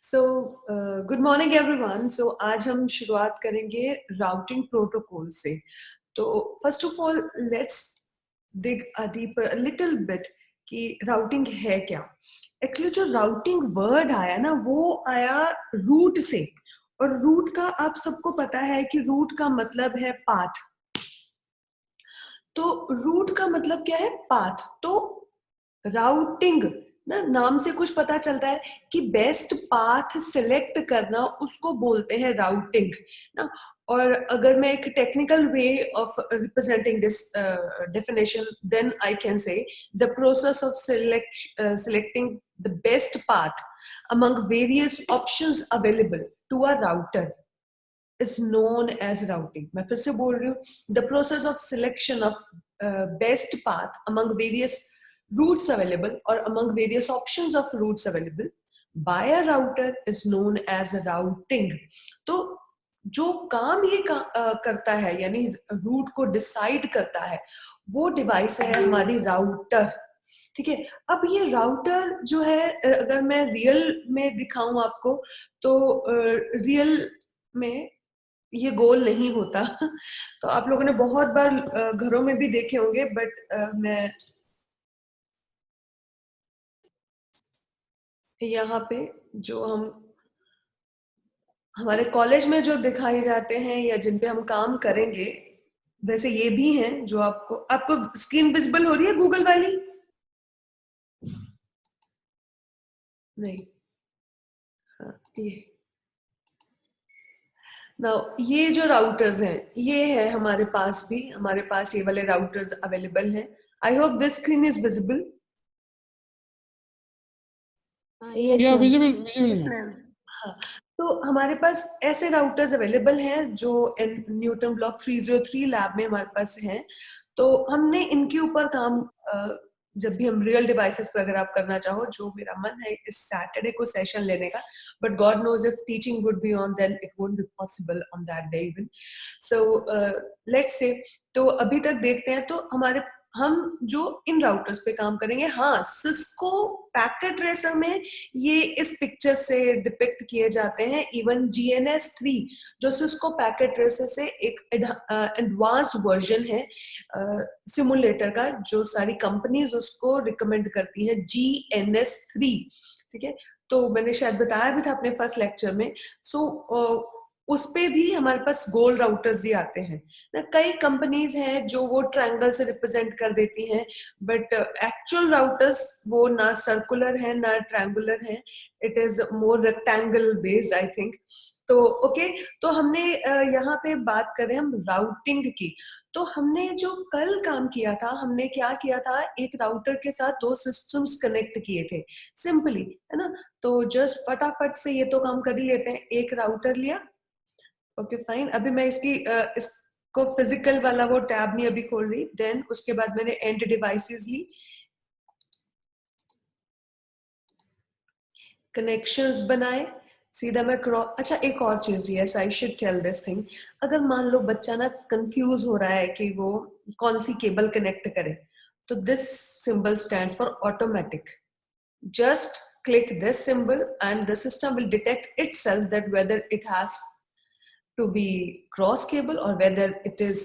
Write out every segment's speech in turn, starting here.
सो good morning everyone. So आज हम शुरुआत करेंगे राउटिंग प्रोटोकॉल से। तो first of all let's dig a deeper little bit कि राउटिंग है क्या। एक्चुअली जो राउटिंग वर्ड आया ना वो आया रूट से, और रूट का आप सबको पता है कि रूट का मतलब है पाथ। तो रूट का मतलब क्या है? पाथ। तो राउटिंग ना नाम से कुछ पता चलता है कि बेस्ट पाथ सिलेक्ट करना, उसको बोलते हैं राउटिंग ना। और अगर मैं एक technical way of representing this definition, then I can say the process of selecting the best path among various options available to a router is known as routing। मैं फिर से बोल रही हूँ, the process of selection of best path among various routes available or among various options of routes available by a router is known as routing। तो जो काम ये करता है, यानी रूट को डिसाइड करता है, वो डिवाइस है हमारी राउटर। ठीक है। अब ये राउटर जो है, अगर मैं रियल में दिखाऊं आपको, तो रियल में ये गोल नहीं होता। तो आप लोगों ने बहुत बार घरों में भी देखे होंगे, बट मैं यहाँ पे जो हम हमारे कॉलेज में जो दिखाई जाते हैं या जिन पे हम काम करेंगे, वैसे ये भी हैं जो आपको स्क्रीन विजिबल हो रही है गूगल वाली? नहीं। हाँ, ये जो राउटर्स हैं, ये है हमारे पास भी, हमारे पास ये वाले राउटर्स अवेलेबल हैं। I hope this screen is visible. Visible. हाँ, तो हमारे पास ऐसे राउटर्स अवेलेबल हैं जो न्यूटन ब्लॉक 303 लैब में हमारे पास हैं। तो हमने इनके ऊपर काम जब भी हम रियल डिवाइसेस पर, अगर आप करना चाहो, जो मेरा मन है इस सैटरडे को सेशन लेने का, but God knows if teaching would be on, then it won't be possible on that day even. So let's say, तो अभी तक देखते हैं। तो हम जो इन राउटर्स पे काम करेंगे, हाँ, सिस्को पैकेट रेसर में ये इस पिक्चर से डिपिक्ट किए जाते हैं। इवन GNS3 जो सिस्को पैकेट रेसर से एक एडवांस्ड वर्जन है सिमुलेटर का, जो सारी कंपनीज उसको रिकमेंड करती हैं, GNS3। ठीक है। तो मैंने शायद बताया भी था अपने फर्स्ट लेक्चर में। सो उस पे भी हमारे पास गोल राउटर्स ही आते हैं ना। कई कंपनीज हैं जो वो ट्रायंगल से रिप्रेजेंट कर देती हैं, बट एक्चुअल राउटर्स वो ना सर्कुलर है ना ट्रायंगुलर है। It is more rectangle based, I think. तो ओके, तो हमने यहाँ पे बात करें हम राउटिंग की। तो हमने जो कल काम किया था, हमने क्या किया था, एक राउटर के साथ दो सिस्टम्स कनेक्ट किए थे सिंपली, है ना। तो जस्ट फटाफट से ये तो काम कर ही लेते हैं। एक राउटर लिया, ओके फाइन। अभी मैं इसको फिजिकल वाला वो टैब नहीं अभी खोल रही। देन उसके बाद मैंने एंड डिवाइसेस ली, कनेक्शंस बनाए, सीधा मैं अच्छा, एक और चीज, yes I should tell this thing. अगर मान लो बच्चा ना कंफ्यूज हो रहा है कि वो कौन सी केबल कनेक्ट करे, तो this symbol stands for automatic. Just click this symbol and the system will detect itself that whether it has to be cross cable or whether it is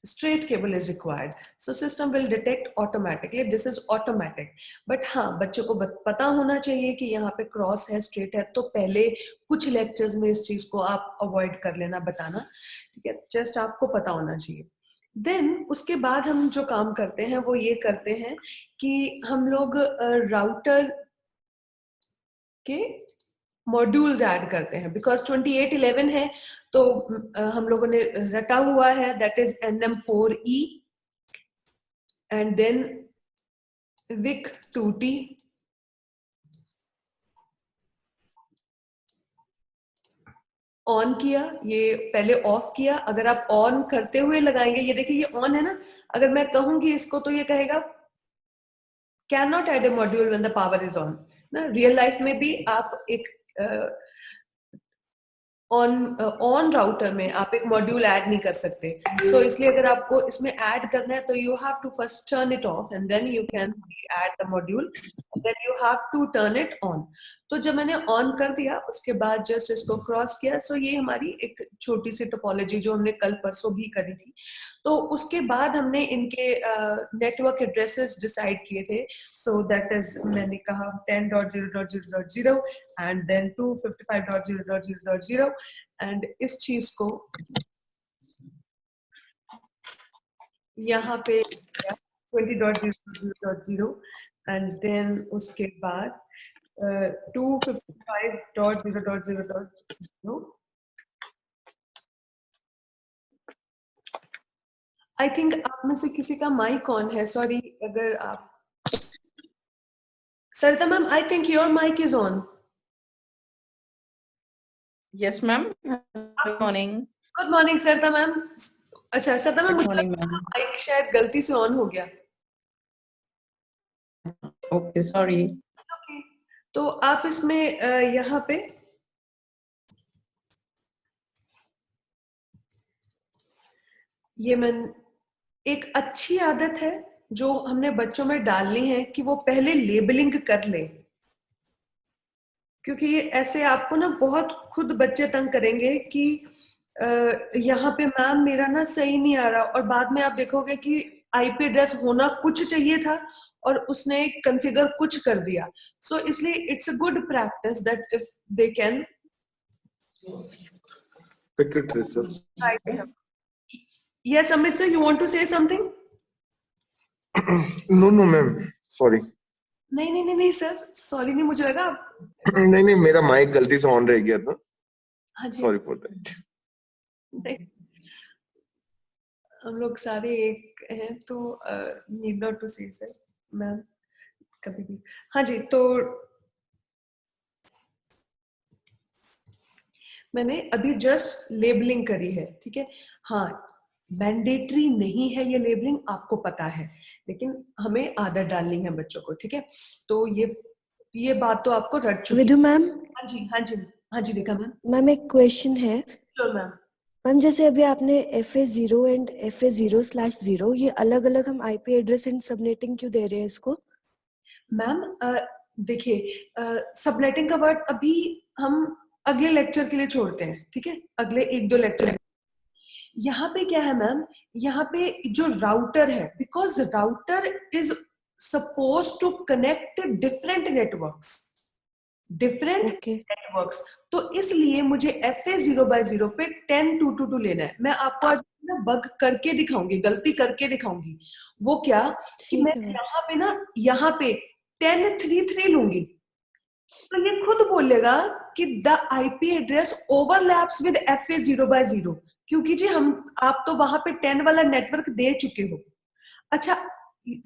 straight cable is required. So system will detect automatically. This is automatic. But हाँ, बच्चों को पता होना चाहिए कि यहाँ पे cross है, स्ट्रेट है। तो पहले कुछ लेक्चर्स में इस चीज को आप अवॉइड कर लेना, बताना। ठीक है, जस्ट आपको पता होना चाहिए। देन उसके बाद हम जो काम करते हैं वो ये करते हैं कि हम लोग राउटर के मॉड्यूल्स ऐड करते हैं। बिकॉज 2811 है, तो हम लोगों ने रटा हुआ है, that is NM4E and then week 2T, on किया, ये पहले ऑफ किया। अगर आप ऑन करते हुए लगाएंगे, ये देखिए ये ऑन है ना, अगर मैं कहूंगी इसको तो ये कहेगा can not add a module when the power is on ना। रियल लाइफ में भी आप एक ऑन राउटर में आप एक मॉड्यूल ऐड नहीं कर सकते. सो इसलिए अगर आपको इसमें ऐड करना है तो you have to first turn it off and then you can add the module, then you have to turn it on. तो जब मैंने ऑन कर दिया उसके बाद जस्ट इसको क्रॉस किया. सो ये हमारी एक छोटी सी टोपोलॉजी जो हमने कल परसों भी करी थी. तो उसके बाद हमने इनके नेटवर्क एड्रेसेस डिसाइड किए थे. सो दैट इज, मैंने कहा 10.0.0.0 एंड देन 255.0.0.0 एंड इस चीज को यहाँ पे 20.0.0.0 एंड देन उसके बाद 255.0.0.0. आई थिंक आप में से किसी का माइक ऑन है. सॉरी अगर आप. Sarita ma'am, I think your mic is on. Yes, ma'am. Good morning. Good morning Sarita ma'am. अच्छा सरिता मैम, Good मुझे morning, ma'am. माइक शायद गलती से ऑन हो गया. Okay, sorry. Okay. तो आप इसमें यहाँ पे ये एक अच्छी आदत है जो हमने बच्चों में डालनी है कि वो पहले लेबलिंग कर ले, क्योंकि ये ऐसे आपको ना बहुत खुद बच्चे तंग करेंगे कि यहाँ पे मैम मेरा ना सही नहीं आ रहा, और बाद में आप देखोगे कि आईपी एड्रेस होना कुछ चाहिए था और उसने कॉन्फ़िगर कुछ कर दिया. सो इसलिए it's a good practice that if they can Secretary, sir. write it up. Yes, Amit sir, you want to say something? No, no, ma'am. Sorry. नहीं सर, सॉरी नहीं, मुझे लगा आप. नहीं, मेरा माइक गलती से ऑन रह गया था. हाँ जी. Sorry for that. नहीं, हम लोग सारे एक हैं तो नीड नॉट टू से सर मैम कभी भी. हाँ जी, तो मैंने अभी जस्ट लेबलिंग करी है, ठीक है. हाँ, मैंडेटरी नहीं है ये लेबलिंग, आपको पता है, लेकिन हमें आदत डालनी है बच्चों को, ठीक है. तो ये बात तो आपको रट चुकी है. विदु मैम. हाँ जी देखा मैम. मैम एक क्वेश्चन है. Sure ma'am. मैम जैसे अभी आपने FA0 एंड FA0/0 ये अलग अलग हम आईपी एड्रेस एंड सबनेटिंग क्यों दे रहे हैं इसको? मैम देखिए, सबनेटिंग का वर्ड अभी हम अगले लेक्चर के लिए छोड़ते हैं, ठीक है, अगले 1-2 लेक्चर. यहाँ पे क्या है मैम, यहाँ पे जो राउटर है, because router is suppose to connect different networks, तो इसलिए मुझे FA0/0 पे 10.222 लेना है. मैं आपको आज ना बग करके दिखाऊंगी, गलती करके दिखाऊंगी. वो क्या कि मैं यहाँ पे 10.33 लूंगी, तो ये खुद बोलेगा कि the IP address overlaps with FA0/0, क्योंकि जी आप तो वहां पे 10 वाला नेटवर्क दे चुके हो. अच्छा,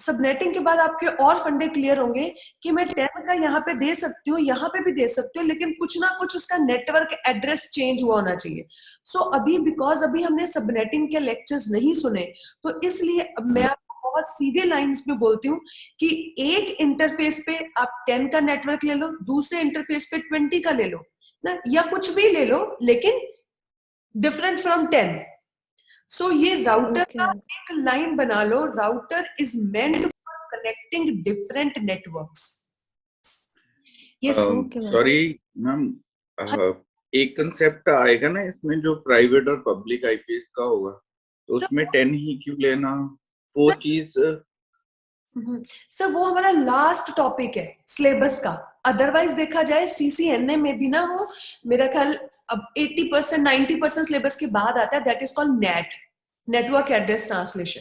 सबनेटिंग के बाद आपके और फंडे क्लियर होंगे कि मैं 10 का यहाँ पे दे सकती हूँ, यहाँ पे भी दे सकती हूँ, लेकिन कुछ ना कुछ उसका नेटवर्क एड्रेस चेंज हुआ होना चाहिए. सो अभी बिकॉज अभी हमने सबनेटिंग के लेक्चर्स नहीं सुने, तो इसलिए अब मैं आपको बहुत सीधे लाइंस में बोलती हूँ कि एक इंटरफेस पे आप 10 का नेटवर्क ले लो, दूसरे इंटरफेस पे 20 का ले लो ना, या कुछ भी ले लो, लेकिन डिफरेंट फ्रॉम 10. सो ये राउटर का एक लाइन बना लो, router is meant for connecting different networks. Sorry ma'am, एक कंसेप्ट आएगा ना इसमें जो प्राइवेट और पब्लिक आईपीएस का होगा, तो उसमें 10 ही क्यों लेना, वो चीज. सर वो हमारा लास्ट टॉपिक है सिलेबस का. अदरवाइज देखा जाए CCNA में भी ना, वो मेरा ख्याल अब 80% 90% सिलेबस के बाद आता है, that is called net, network address translation,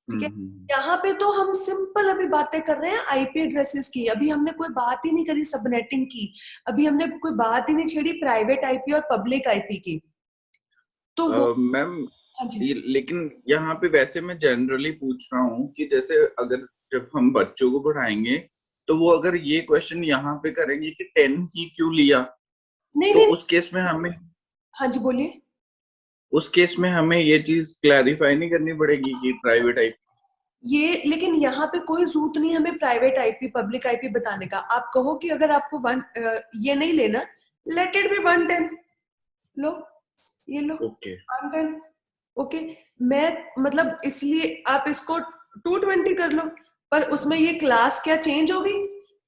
ठीक है. यहाँ पे तो हम सिंपल अभी बातें कर रहे हैं आईपी एड्रेसेस की, अभी हमने कोई बात ही नहीं करी सबनेटिंग की, अभी हमने कोई बात ही नहीं छेड़ी प्राइवेट आईपी और पब्लिक आईपी की. तो मैम लेकिन यहाँ पे वैसे मैं जनरली पूछ रहा हूँ कि जैसे अगर जब हम बच्चों को पढ़ाएंगे तो वो अगर ये क्वेश्चन यहाँ पे करेंगे कि 10 ही क्यों लिया, तो उस केस में हमें. हाँ जी बोलिए. उस केस में हमें ये चीज क्लैरिफाई नहीं करनी पड़ेगी कि प्राइवेट आईपी ये, लेकिन यहाँ पे कोई जरूरत नहीं हमें प्राइवेट आईपी पब्लिक आईपी बताने का. आप कहो कि अगर आपको ये नहीं लेना, लेट इट बी 110. लो, ये लो, ओके I'm done. ओके, मैं मतलब इसलिए आप इसको 220 कर लो, पर उसमें ये क्लास क्या चेंज होगी?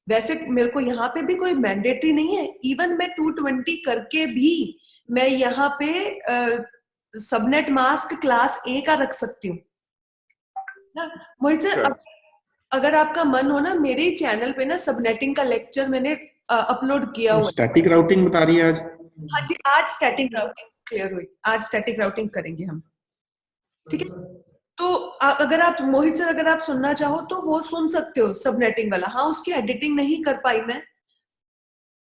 वैसे मेरे को यहाँ पे भी कोई मैंडेटरी नहीं है, इवन मैं 220 करके भी मैं यहाँ पे सबनेट मास्क क्लास ए का रख सकती हूँ ना। मोहित सर, अच्छा। अगर आपका मन हो ना, मेरे चैनल पे ना सबनेटिंग का लेक्चर मैंने अपलोड किया हुआ है। स्टैटिक राउटिंग बता रही है आज? हाँ जी, आज स्टैटिक राउटिंग क्लियर हुई, आज स्टैटिक राउटिंग करेंगे हम, ठीक है। तो अगर आप मोहित सर, अगर आप सुनना चाहो तो वो सुन सकते हो सबनेटिंग वाला। हाँ, उसकी एडिटिंग नहीं कर पाई मैं,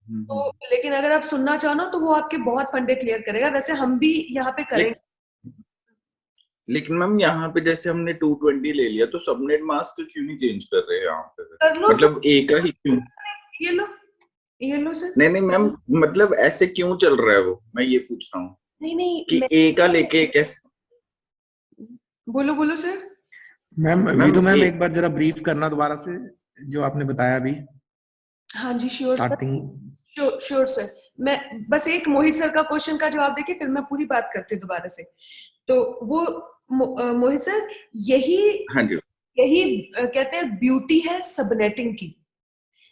तो लेकिन अगर आप सुनना चाहो ना तो वो आपके बहुत फंडे क्लियर करेगा। वैसे हम भी यहाँ पे करेंगे। लेकिन मैम यहाँ पे जैसे हमने 220 ले लिया तो सबनेट मास्क क्यों नहीं चेंज कर रहे हैं यहाँ पे? कर लो मतलब ए का ही क्यों? ये लो, ये लो सर। नहीं नहीं मैम, मतलब ऐसे क्यों चल रहा है वो, मैं ये पूछ रहा हूँ नहीं कि ए का लेके कैसे? बोलो बोलो sir. Ma'am ma'am, Veeru ma'am ये- एक बार जरा ब्रीफ करना दोबारा से जो आपने बताया अभी हाँ जी, sure sir, starting. Sure sir. मैं बस एक मोहित सर का क्वेश्चन का जवाब देके फिर मैं पूरी बात करती हूँ दोबारा से। तो वो मोहित सर, यही हाँ जी कहते हैं ब्यूटी है सबनेटिंग की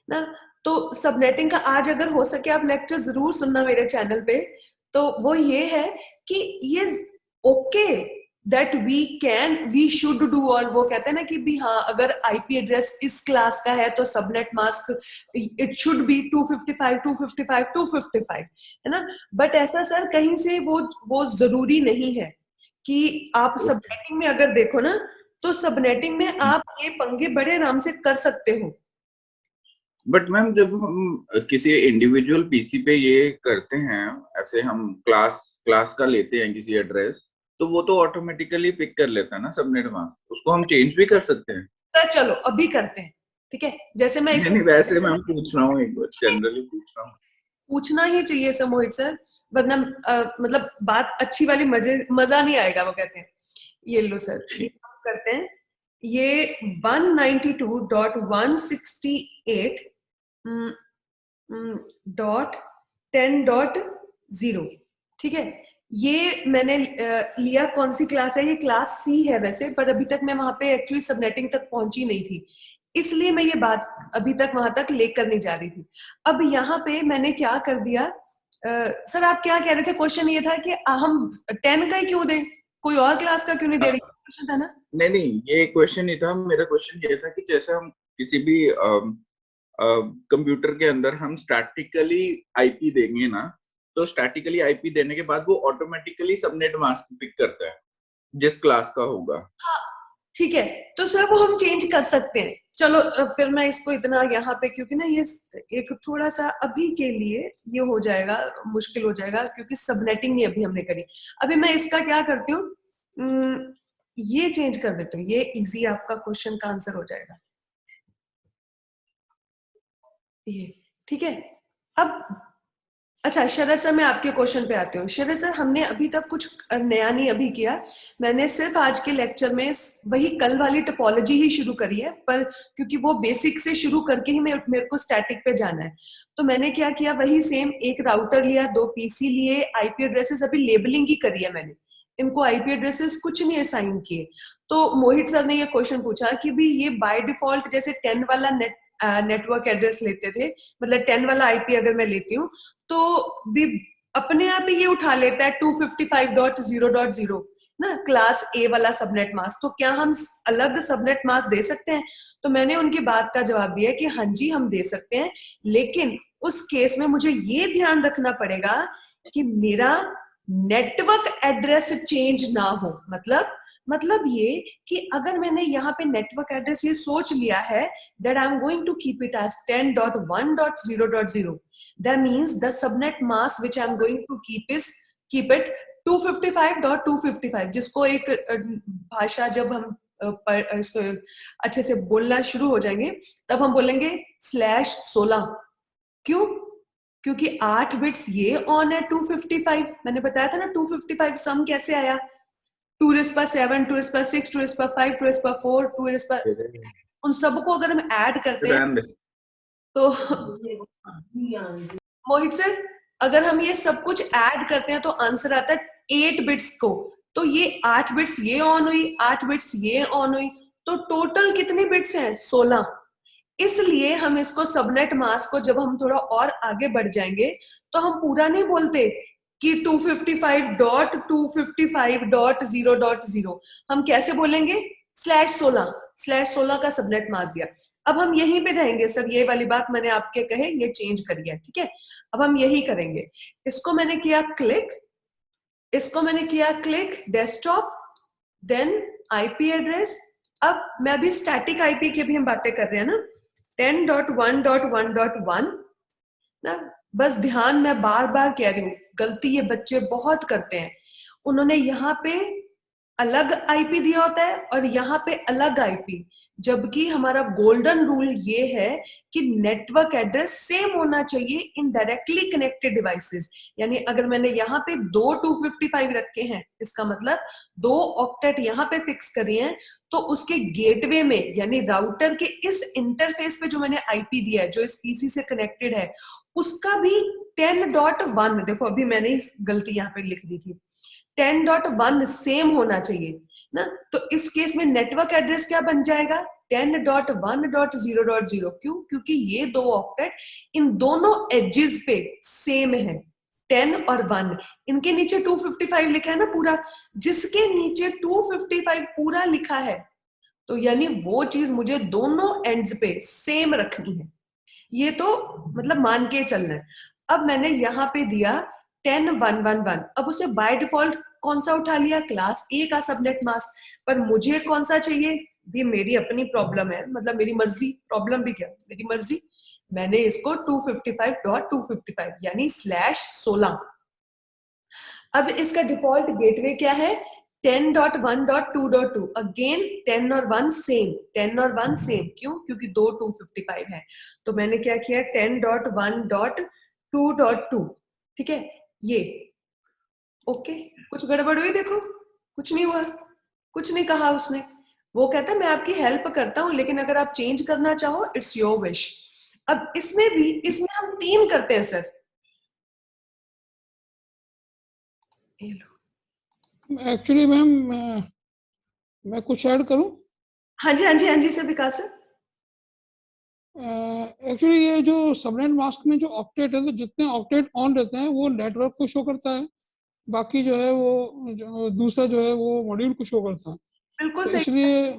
ना। तो सबनेटिंग का आज अगर हो सके आप लेक्चर जरूर सुनना मेरे चैनल पे। तो वो ये है कि ये okay that we should do, और वो कहते हैं ना कि भी हाँ, अगर आईपी एड्रेस इस क्लास का है तो subnet mask it should be 255 255 255, है ना। बट ऐसा सर कहीं से वो जरूरी नहीं है कि आप सबनेटिंग में अगर देखो ना, तो सबनेटिंग में आप ये पंगे बड़े आराम से कर सकते हो। बट मैम जब हम किसी इंडिविजुअल पीसी पे ये करते हैं, ऐसे हम क्लास का लेते हैं किसी एड्रेस, तो वो तो ऑटोमेटिकली पिक कर लेता है ना सबनेट मास्क, उसको हम चेंज भी कर सकते हैं। सर चलो अभी करते हैं, ठीक है। जैसे मैं नहीं वैसे मैं पूछ रहा हूँ, एक बार जनरली पूछ रहा हूँ। पूछना ही चाहिए सर मोहित सर, वरना मतलब बात अच्छी वाली मजा नहीं आएगा, वो कहते हैं। ये लो सर, ये हम करते हैं। ये 192.168.10.0, ठीक है। ये मैंने लिया, कौन सी क्लास है? ये क्लास सी है वैसे, पर अभी तक मैं वहां पे एक्चुअली सबनेटिंग तक पहुंची नहीं थी, इसलिए मैं ये बात अभी तक वहां तक लेकर नहीं जा रही थी। अब यहाँ पे मैंने क्या कर दिया, सर आप क्या कह रहे थे? क्वेश्चन ये था कि हम 10 का ही क्यों दें, कोई और क्लास का क्यों नहीं दे रही? क्वेश्चन था ना? नहीं ये क्वेश्चन नहीं था, मेरा क्वेश्चन ये था कि जैसे हम किसी भी कंप्यूटर के अंदर हम स्टैटिकली आईपी देंगे ना, तो स्टैटिकली आईपी देने के बाद वो ऑटोमेटिकली सबनेट मास्क पिक करता है जिस क्लास का होगा। हाँ ठीक है, तो सर वो हम चेंज कर सकते हैं। चलो फिर मैं इसको इतना यहाँ पे, क्योंकि ना ये एक थोड़ा सा अभी के लिए ये हो जाएगा, मुश्किल हो जाएगा, क्योंकि सबनेटिंग नहीं अभी हमने करी। अभी मैं इसका क्या करती हूँ, ये चेंज कर देती हूँ, ये इजी आपका क्वेश्चन का आंसर हो जाएगा ये, ठीक है। अब अच्छा शरद सर, मैं आपके क्वेश्चन पे आती हूँ। शरद सर, हमने अभी तक कुछ नया नहीं अभी किया, मैंने सिर्फ आज के लेक्चर में वही कल वाली टोपोलॉजी ही शुरू करी है, पर क्योंकि वो बेसिक से शुरू करके ही मेरे को स्टैटिक पे जाना है, तो मैंने क्या किया, वही सेम एक राउटर लिया, 2 पीसी लिए, आईपी एड्रेसेस अभी लेबलिंग ही करी है मैंने, इनको आईपी एड्रेसेस कुछ नहीं असाइन किए। तो मोहित सर ने ये क्वेश्चन पूछा कि भी ये बाय डिफॉल्ट जैसे 10 वाला नेटवर्क एड्रेस लेते थे, मतलब 10 वाला आईपी अगर मैं लेती हूँ तो भी अपने आप ही ये उठा लेता है 255.0.0 ना, क्लास ए वाला सबनेट मास्क। तो क्या हम अलग सबनेट मास्क दे सकते हैं? तो मैंने उनकी बात का जवाब दिया कि हाँ जी हम दे सकते हैं, लेकिन उस केस में मुझे ये ध्यान रखना पड़ेगा कि मेरा नेटवर्क एड्रेस चेंज ना हो। मतलब ये कि अगर मैंने यहाँ पे नेटवर्क एड्रेस ये सोच लिया है that I'm going to keep it as 10.1.0.0, that means the subnet mask which I'm going to keep it 255.255, जिसको एक भाषा जब हम इसको अच्छे से बोलना शुरू हो जाएंगे तब हम बोलेंगे /16। क्यों? क्योंकि 8 बिट्स ये ऑन है 255, मैंने बताया था ना 255 सम कैसे आया, 2⁻7 2⁻6 2⁻5 2⁻4 2⁻, उन सबको अगर हम ऐड करते हैं तो मोहित सर अगर हम ये सब कुछ ऐड करते हैं तो आंसर आता है 8 बिट्स को, तो ये 8 बिट्स ये ऑन हुई, 8 बिट्स ये ऑन हुई, तो टोटल कितनी बिट्स हैं? 16। इसलिए हम इसको सबनेट मास्क को जब हम थोड़ा और आगे बढ़ जाएंगे तो हम पूरा नहीं बोलते कि 255.255.0.0, हम कैसे बोलेंगे? /16, /16 का सबनेट मास्क दिया। अब हम यहीं पे रहेंगे सर, ये वाली बात मैंने आपके कहे ये चेंज करी है, ठीक है? अब हम यही करेंगे। इसको मैंने किया क्लिक, इसको मैंने किया click, desktop, then IP address. अब मैं अभी स्टैटिक आईपी की भी हम बातें कर रहे हैं ना, 10.1.1.1 ना। बस ध्यान, मैं बार बार कह रही हूँ, गलती ये बच्चे बहुत करते हैं। उन्होंने यहाँ पे अलग आईपी दिया होता है और यहाँ पे अलग आईपी, जबकि हमारा गोल्डन रूल ये है कि नेटवर्क एड्रेस सेम होना चाहिए इन डायरेक्टली कनेक्टेड डिवाइसेस। यानी अगर मैंने यहाँ पे 2 255 रखे हैं, इसका मतलब 2 ऑक्टेट यहाँ पे फिक्स करी हैं, तो उसके गेटवे में यानी राउटर के इस इंटरफेस पे जो मैंने आईपी दिया है, जो इस पीसी से कनेक्टेड है, उसका भी 10.1, देखो अभी मैंने इस गलती यहाँ पे लिख दी थी, 10.1 सेम होना चाहिए ना। तो इस केस में नेटवर्क एड्रेस क्या बन जाएगा? 10.1.0.0। क्यों? क्योंकि ये 2 ऑक्टेट इन दोनों एजेस पे सेम है, 10 और 1। इनके नीचे 255 लिखा है ना पूरा, जिसके नीचे 255 पूरा लिखा है, तो यानी वो चीज मुझे दोनों एंड्स पे सेम रखनी है। ये तो मतलब मान के चलना है। अब मैंने यहाँ पे दिया 10.1.1.1। अब उसे बाय डिफॉल्ट कौन सा उठा लिया? क्लास A का सबनेट मास्क। पर मुझे कौन सा चाहिए? भी मेरी अपनी प्रॉब्लम है, मतलब मेरी मर्जी, प्रॉब्लम भी क्या, मेरी मर्जी। मैंने इसको 255.255 यानी /16। अब इसका डिफॉल्ट गेटवे क्या है? 10.1.2.2। अगेन 10 और 1 सेम, 10 और 1 सेम। क्यों? क्योंकि 2 255 है। तो मैंने क्या किया? 10.1.2.2, ठीक है? ये ओके। कुछ गड़बड़ हुई? देखो कुछ नहीं हुआ, कुछ नहीं कहा उसने। वो कहता है मैं आपकी हेल्प करता हूं, लेकिन अगर आप चेंज करना चाहो इट्स योर विश। अब इसमें भी, इसमें हम 3 करते हैं सर। एक्चुअली मैम मैं कुछ ऐड करूं? हाँ जी, हाँ जी, हाँ जी सर, विकास सर। एक्चुअली ये जो सबनेट मास्क में जो ऑक्टेट है, तो जितने ऑक्टेट ऑन रहते हैं वो नेटवर्क को शो करता है, बाकी जो है वो दूसरा जो है वो मॉड्यूल को शो करता है। बिल्कुल तो सही। इसलिए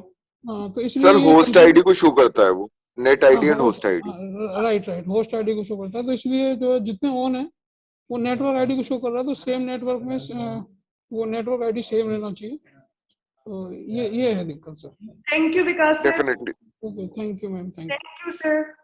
तो इसलिए सर ये होस्ट आईडी को शो करता है वो, net ID and host ID. Right, host ID को शो करता है। तो इसलिए जो जितने ऑन है वो नेटवर्क आईडी को शो कर रहा है, तो सेम नेटवर्क में वो नेटवर्क आईडी सेम रहना चाहिए। तो ये है दिक्कत sir. Thank you Vikas sir. Definitely. Okay, thank you ma'am, thank you sir.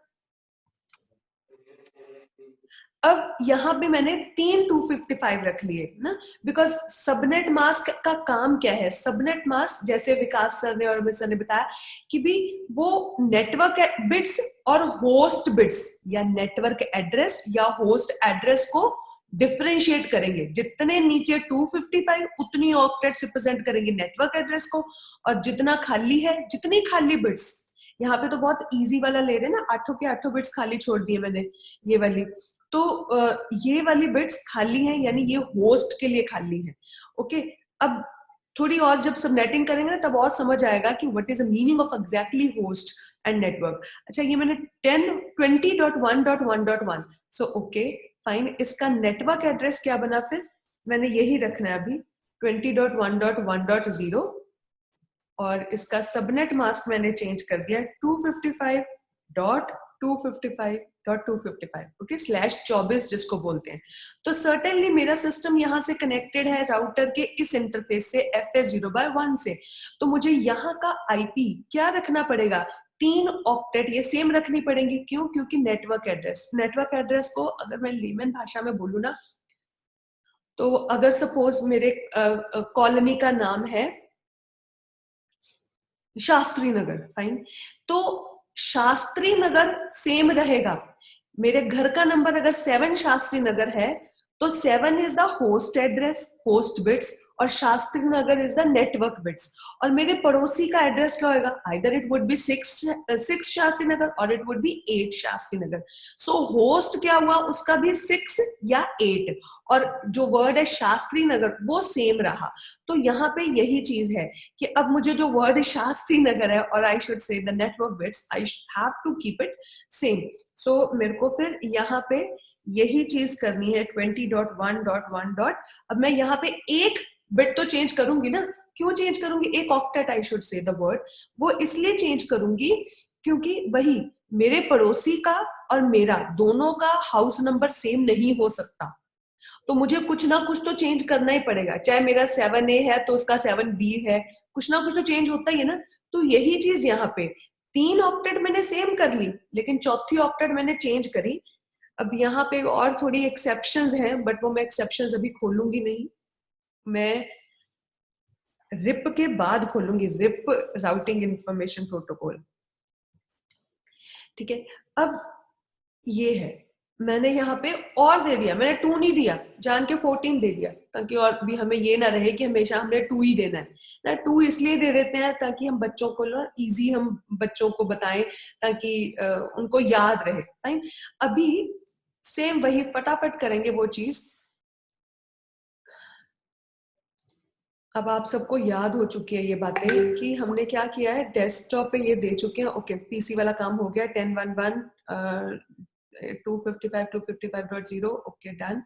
अब यहाँ पे मैंने 3 255 रख लिए ना, बिकॉज सबनेट मास्क का काम क्या है? सबनेट मास्क जैसे विकास सर ने और अमित सर ने बताया कि भी वो नेटवर्क बिट्स और होस्ट बिट्स या नेटवर्क एड्रेस या होस्ट एड्रेस को डिफरेंशिएट करेंगे। जितने नीचे 255 उतनी ऑक्टेट्स रिप्रेजेंट करेंगे नेटवर्क एड्रेस को, और जितना खाली है, जितनी खाली बिट्स, यहाँ पे तो बहुत इजी वाला ले रहे हैं ना, 8 के 8 बिट्स खाली छोड़ दिए मैंने, ये वाली। तो ये वाली बिट्स खाली हैं, यानी ये होस्ट के लिए खाली है। ओके, अब थोड़ी और जब सबनेटिंग करेंगे ना तब और समझ आएगा कि what is the meaning of exactly host and network. अच्छा, ये मैंने 20.1.1.1। सो ओके फाइन, इसका नेटवर्क एड्रेस क्या बना? फिर मैंने यही रखना है अभी 20.1.1.0, और इसका सबनेट मास्क मैंने चेंज कर दिया 255.255.255, ओके, /24 जिसको बोलते हैं। तो सर्टेनली मेरा सिस्टम यहाँ से कनेक्टेड है राउटर के इस इंटरफेस से FA0/1 से। तो मुझे यहाँ का आईपी क्या रखना पड़ेगा? 3 ऑक्टेट ये सेम रखनी पड़ेंगी। क्यों? क्योंकि नेटवर्क एड्रेस को अगर मैं लेमन भाषा में बोलूँ ना, तो अगर सपोज मेरे कॉलोनी का नाम है शास्त्री नगर, फाइन, तो शास्त्री नगर सेम रहेगा। मेरे घर का नंबर अगर 7 शास्त्री नगर है तो 7 is the host address, host bits, और Shastri Nagar is the network bits. और मेरे पड़ोसी का एड्रेस क्या होगा, either it would be 6 Shastri Nagar और it would be 8 Shastri Nagar. So host क्या हुआ, उसका भी 6 या 8, और जो वर्ड है शास्त्री नगर वो सेम रहा। तो यहाँ पे यही चीज है कि अब मुझे जो वर्ड शास्त्री नगर है और I should say the network bits, I have to keep it same. So मेरे को फिर यहाँ पे यही चीज करनी है 20.1.1. अब मैं यहाँ पे एक बिट तो चेंज करूंगी ना, क्यों चेंज करूंगी, एक octet I should say the word, वो इसलिए चेंज करूंगी क्योंकि वही मेरे पड़ोसी का और मेरा दोनों का हाउस नंबर सेम नहीं हो सकता, तो मुझे कुछ ना कुछ तो चेंज करना ही पड़ेगा। चाहे मेरा 7A है तो उसका 7B है, कुछ ना कुछ तो चेंज होता ही है ना। तो यही चीज यहाँ पे 3 ऑक्टेट मैंने सेम कर ली, लेकिन चौथी ऑक्टेट मैंने चेंज करी। अब यहाँ पे और थोड़ी एक्सेप्शंस हैं, बट वो मैं एक्सेप्शंस अभी खोलूंगी नहीं, मैं रिप के बाद खोलूंगी, रिप राउटिंग इंफॉर्मेशन प्रोटोकॉल। ठीक है, अब ये है, मैंने यहाँ पे और दे दिया, मैंने 2 नहीं दिया, जान के 14 दे दिया, ताकि और भी हमें ये ना रहे कि हमेशा हमने 2 ही देना है ना। 2 इसलिए दे देते हैं ताकि हम बच्चों को इजी हम बच्चों को बताएं, ताकि उनको याद रहे। फाइन, अभी सेम वही फटाफट करेंगे वो चीज। अब आप सबको याद हो चुकी है ये बातें कि हमने क्या किया है, डेस्कटॉप पे ये दे चुके हैं। ओके, पीसी वाला काम हो गया, 10.1.1 255.255.0 ओके डन,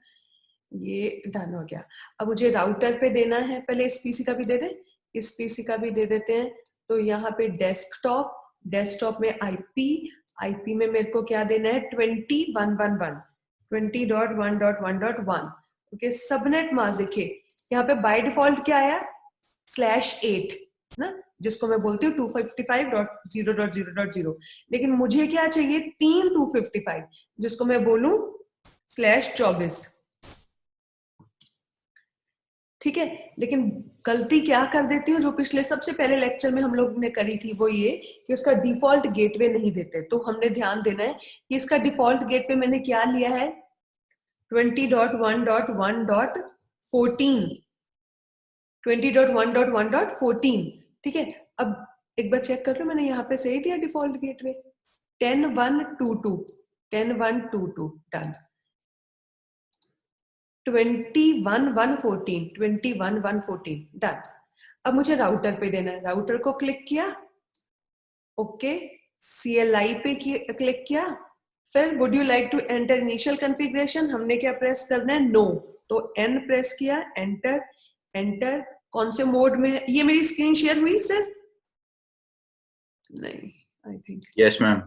ये डन हो गया। अब मुझे राउटर पे देना है, पहले इस पीसी का भी दे दें, इस पीसी का भी दे देते हैं। तो यहाँ पे डेस्कटॉप, डेस्कटॉप में आईपी में मेरे को क्या देना है, 20.1.1 ओके। सबनेट माजिक है, यहाँ पे बाय डिफॉल्ट क्या आया, /8 ना, जिसको मैं बोलती हूँ 255.0.0.0, लेकिन मुझे क्या चाहिए 3 255, जिसको मैं बोलूं /24। ठीक है, लेकिन गलती क्या कर देती हूँ, जो पिछले सबसे पहले लेक्चर में हम लोग ने करी थी, वो ये कि उसका डिफॉल्ट गेटवे नहीं देते। तो हमने ध्यान देना है कि इसका डिफॉल्ट गेटवे मैंने क्या लिया है, 20.1.1.14 20.1.1.14। ठीक है, अब एक बार चेक कर लो, मैंने यहाँ पे सही दिया डिफॉल्ट गेटवे, 10.1.2.2 10.1.2.2 डन। 21.1.14 21.1.14 डन। अब मुझे राउटर पे देना है, राउटर को क्लिक किया, ओके, CLI पे क्लिक किया, फिर would you like to enter initial configuration, हमने क्या प्रेस करना है, नो, तो N प्रेस किया, एंटर, एंटर। कौन से मोड में है, ये मेरी स्क्रीन शेयर हुई सर? नहीं, I think yes ma'am,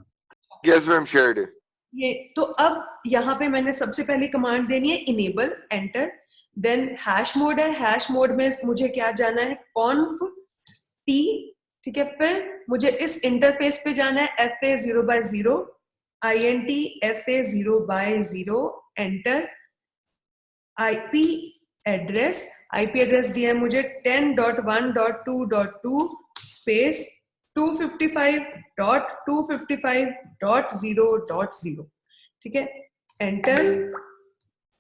shared है। ये तो अब यहाँ पे मैंने सबसे पहली कमांड देनी है enable, enter, then hash mode है, हैश मोड में मुझे क्या जाना है, conf t। ठीक है, फिर मुझे इस इंटरफेस पे जाना है FA0/0 int FA0/0 enter. IP address दिया है मुझे 10.1.2.2 स्पेस 255.255.0.0। ठीक है, एंटर,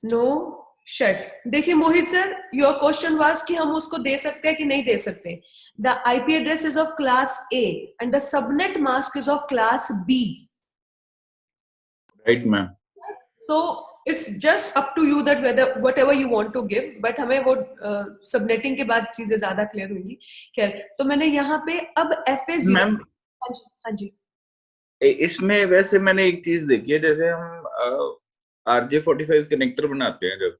नो, शट। देखिए Mohit sir, your question was कि हम उसको दे सकते हैं कि नहीं दे सकते। The IP address is of class A and the subnet mask is of class B। Right ma'am. So it's just up to you that whatever you want to give, but हमें वो सबनेटिंग के बाद चीजें ज्यादा clear होंगी। खैर, तो मैंने यहाँ पे अब FA0, मैम हाँ जी, इसमें वैसे मैंने एक चीज देखी है, जैसे हम RJ45 कनेक्टर बनाते हैं, जब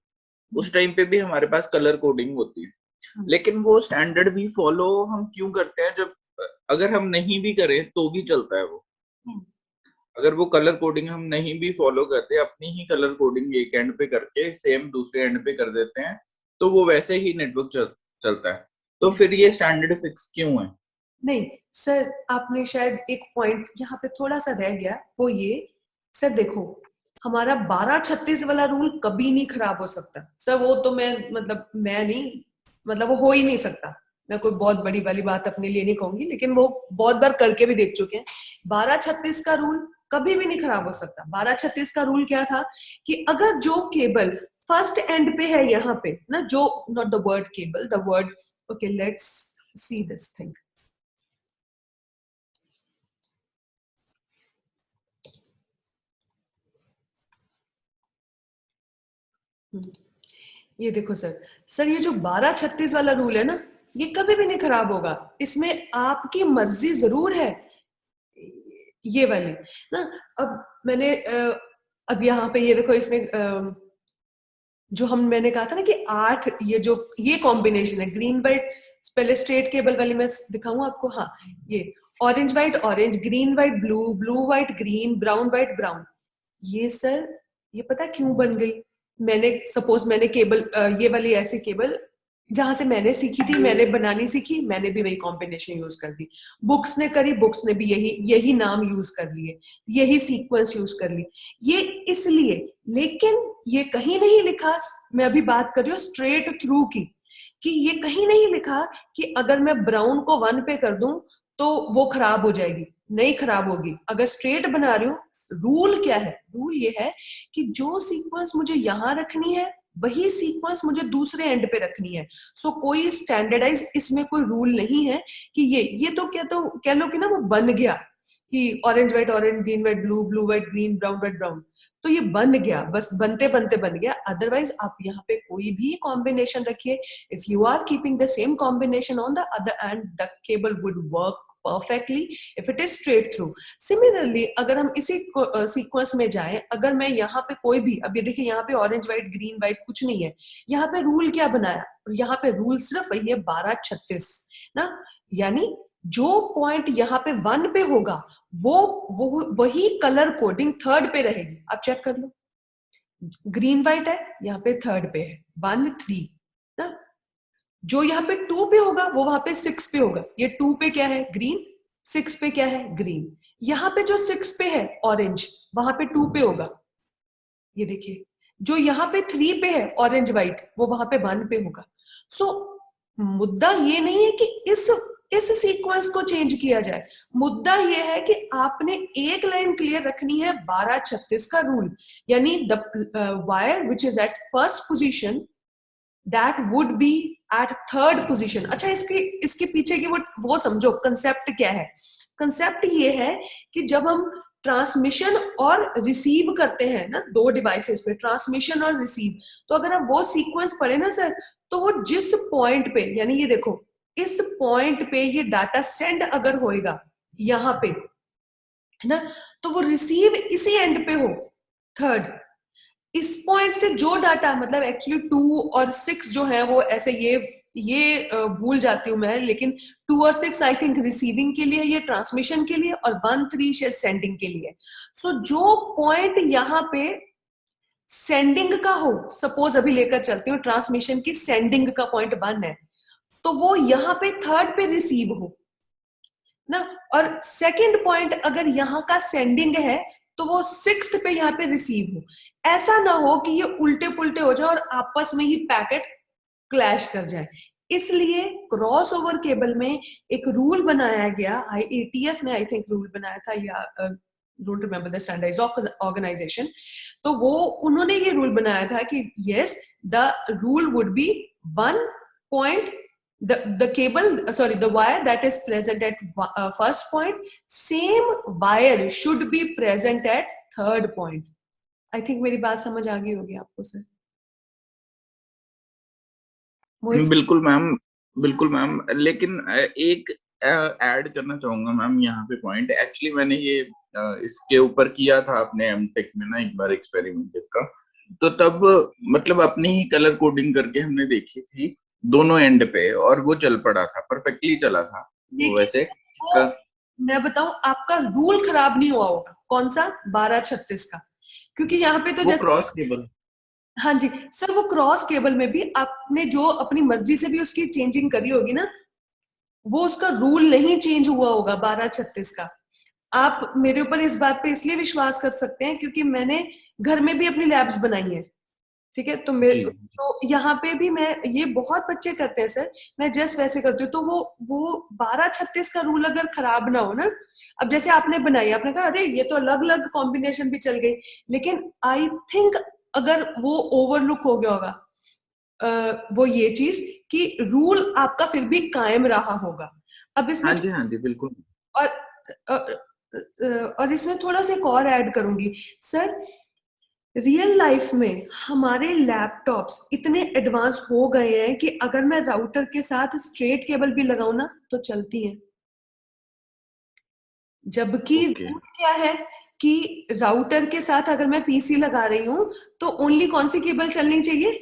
उस टाइम पे भी हमारे पास कलर कोडिंग होती है, लेकिन वो स्टैंडर्ड भी फॉलो हम क्यों करते हैं, जब अगर हम नहीं भी करें तो भी चलता है वो। अगर वो कलर कोडिंग हम नहीं भी फॉलो करते, अपनी ही कलर कोडिंग एक एंड पे करके सेम दूसरे एंड पे कर देते हैं, तो वो वैसे ही नेटवर्क चलता है। तो फिर ये स्टैंडर्ड फिक्स क्यों है? नहीं सर, आपने शायद एक पॉइंट यहाँ पे थोड़ा सा रह गया, वो ये सर, देखो हमारा 1236 वाला रूल कभी नहीं खराब हो सकता सर। वो तो वो हो ही नहीं सकता। मैं कोई बहुत बड़ी वाली बात अपने लिए नहीं कहूंगी, लेकिन वो बहुत बार करके भी देख चुके हैं। 1236 का रूल कभी भी नहीं खराब हो सकता। 1236 का रूल क्या था कि अगर जो केबल फर्स्ट एंड पे है यहाँ पे ना, जो not the word cable, the word, okay let's see this thing. ये देखो सर ये जो 1236 वाला रूल है ना, ये कभी भी नहीं खराब होगा। इसमें आपकी मर्जी जरूर है, ये वाली ना। अब मैंने अब यहाँ पे ये देखो, इसने जो मैंने कहा था ना कि 8, ये कॉम्बिनेशन है ग्रीन व्हाइट, पहले स्ट्रेट केबल वाली मैं दिखाऊं आपको। हाँ, ये orange white orange, green white blue, blue white green, brown white brown. ये सर ये पता क्यों बन गई? मैंने केबल ये वाली ऐसी केबल जहां से मैंने सीखी थी, मैंने बनानी सीखी, मैंने भी वही कॉम्बिनेशन यूज कर दी। बुक्स ने करी, बुक्स ने भी यही नाम यूज कर लिए, यही सीक्वेंस यूज कर ली, ये इसलिए। लेकिन ये कहीं नहीं लिखा, मैं अभी बात कर रही हूँ स्ट्रेट थ्रू की, कि ये कहीं नहीं लिखा कि अगर मैं ब्राउन को 1 पे कर दूं तो वो खराब हो जाएगी। नहीं खराब होगी अगर स्ट्रेट बना रही हूँ। रूल क्या है? रूल ये है कि जो सीक्वेंस मुझे यहां रखनी है वही सीक्वेंस मुझे दूसरे एंड पे रखनी है। सो कोई स्टैंडर्डाइज इसमें कोई रूल नहीं है कि ये तो कह लो कि ना वो बन गया कि orange white orange, green white blue, blue white green, brown white brown, तो ये बन गया, बस बनते बनते बन गया। अदरवाइज आप यहाँ पे कोई भी कॉम्बिनेशन रखिए, if you are keeping the same combination on the other end, the cable would work perfectly if it is straight through. Similarly, अगर हम इसी सीक्वेंस में जाएं, अगर मैं यहाँ पे कोई भी, अब ये देखिए यहाँ पे ऑरेंज व्हाइट ग्रीन व्हाइट कुछ नहीं है, यहाँ पे रूल क्या बनाया? यहाँ पे रूल सिर्फ वही है 1236 ना, यानी जो पॉइंट यहाँ पे 1 पे होगा वो वही कलर कोडिंग 3rd पे रहेगी। आप चेक कर लो, ग्रीन व्हाइट है यहाँ पे 3rd पे है 1 3 ना, जो यहाँ पे 2 पे होगा वो वहां पे 6 पे होगा। ये 2 पे क्या है? ग्रीन। 6 पे क्या है? ग्रीन। यहाँ पे जो 6 पे है ऑरेंज, वहां पे 2 पे होगा। ये देखिए, जो यहाँ पे 3 पे है ऑरेंज व्हाइट, वो वहां पे 1 पे होगा। सो मुद्दा ये नहीं है कि इस सीक्वेंस को चेंज किया जाए, मुद्दा ये है कि आपने एक लाइन क्लियर रखनी है 1236 का रूल, यानी the wire which is at first position that would be at 3rd position. अच्छा, इसके पीछे की वो समझो कंसेप्ट क्या है। कंसेप्ट ये है कि जब हम ट्रांसमिशन और रिसीव करते हैं ना, 2 डिवाइसेस पे ट्रांसमिशन और रिसीव, तो अगर आप वो सीक्वेंस पढ़े ना सर, तो वो जिस पॉइंट पे, यानी ये देखो इस पॉइंट पे ये डाटा सेंड अगर होएगा यहाँ पे है ना, तो वो रिसीव इसी एंड पे हो 3rd। इस पॉइंट से जो डाटा, मतलब एक्चुअली 2 और 6 जो है वो ऐसे ये भूल जाती हूं मैं, लेकिन 2 और 6 आई थिंक रिसीविंग के लिए, ये ट्रांसमिशन के लिए, और 1 3 शायद सेंडिंग के लिए। सो जो पॉइंट यहाँ पे सेंडिंग का हो, सपोज अभी लेकर चलती हूँ ट्रांसमिशन की सेंडिंग का पॉइंट 1 है, तो वो यहाँ पे 3rd पे रिसीव हो ना, और सेकंड पॉइंट अगर यहाँ का सेंडिंग है तो वो 6th पे यहाँ पे रिसीव हो। ऐसा ना हो कि ये उल्टे पुल्टे हो जाए और आपस में ही पैकेट क्लैश कर जाए। इसलिए क्रॉस ओवर केबल में एक रूल बनाया गया, IETF ने आई थिंक रूल बनाया था, या don't remember the standardize organization, तो वो उन्होंने ये रूल बनाया था कि yes, the rule would be 1 point, the wire that is present at first point, same wire should be present at 3rd point. I think मेरी बात समझ आ गई होगी आपको सर। बिल्कुल मैम, लेकिन एक ऐड करना चाहूंगा मैम यहाँ पे पॉइंट। एक्चुअली मैंने ये इसके ऊपर किया था अपने एमटेक में ना एक बार एक्सपेरिमेंट इसका, तो तब मतलब अपनी ही कलर कोडिंग करके हमने देखी थी दोनों एंड पे, और वो चल पड़ा था, परफेक्टली चला था। वो वैसे मैं बताऊं, आपका रूल खराब नहीं हुआ होगा। कौन सा? 1236 का, क्योंकि यहाँ पे तो जैसे क्रॉस केबल, हाँ जी सर, वो क्रॉस केबल में भी आपने जो अपनी मर्जी से भी उसकी चेंजिंग करी होगी ना, वो उसका रूल नहीं चेंज हुआ होगा 1236 का। आप मेरे ऊपर इस बात पे इसलिए विश्वास कर सकते हैं क्योंकि मैंने घर में भी अपनी लैब्स बनाई है, ठीक है, तो यहाँ पे भी मैं, ये बहुत बच्चे करते हैं सर, मैं जस्ट वैसे करती हूँ। तो वो 1236 का रूल अगर खराब ना हो ना, अब जैसे आपने बनाई, आपने कहा अरे ये तो अलग अलग कॉम्बिनेशन भी चल गई, लेकिन आई थिंक अगर वो ओवरलुक हो गया होगा वो ये चीज कि रूल आपका फिर भी कायम रहा होगा। अब इसमें हाँ जी बिल्कुल। और और इसमें थोड़ा सा एक और ऐड करूंगी सर, रियल लाइफ में हमारे लैपटॉप्स इतने एडवांस हो गए हैं कि अगर मैं राउटर के साथ स्ट्रेट केबल भी लगाऊं ना तो चलती हैं, जबकि Okay. रूल क्या है कि राउटर के साथ अगर मैं पीसी लगा रही हूं तो ओनली कौन सी केबल चलनी चाहिए,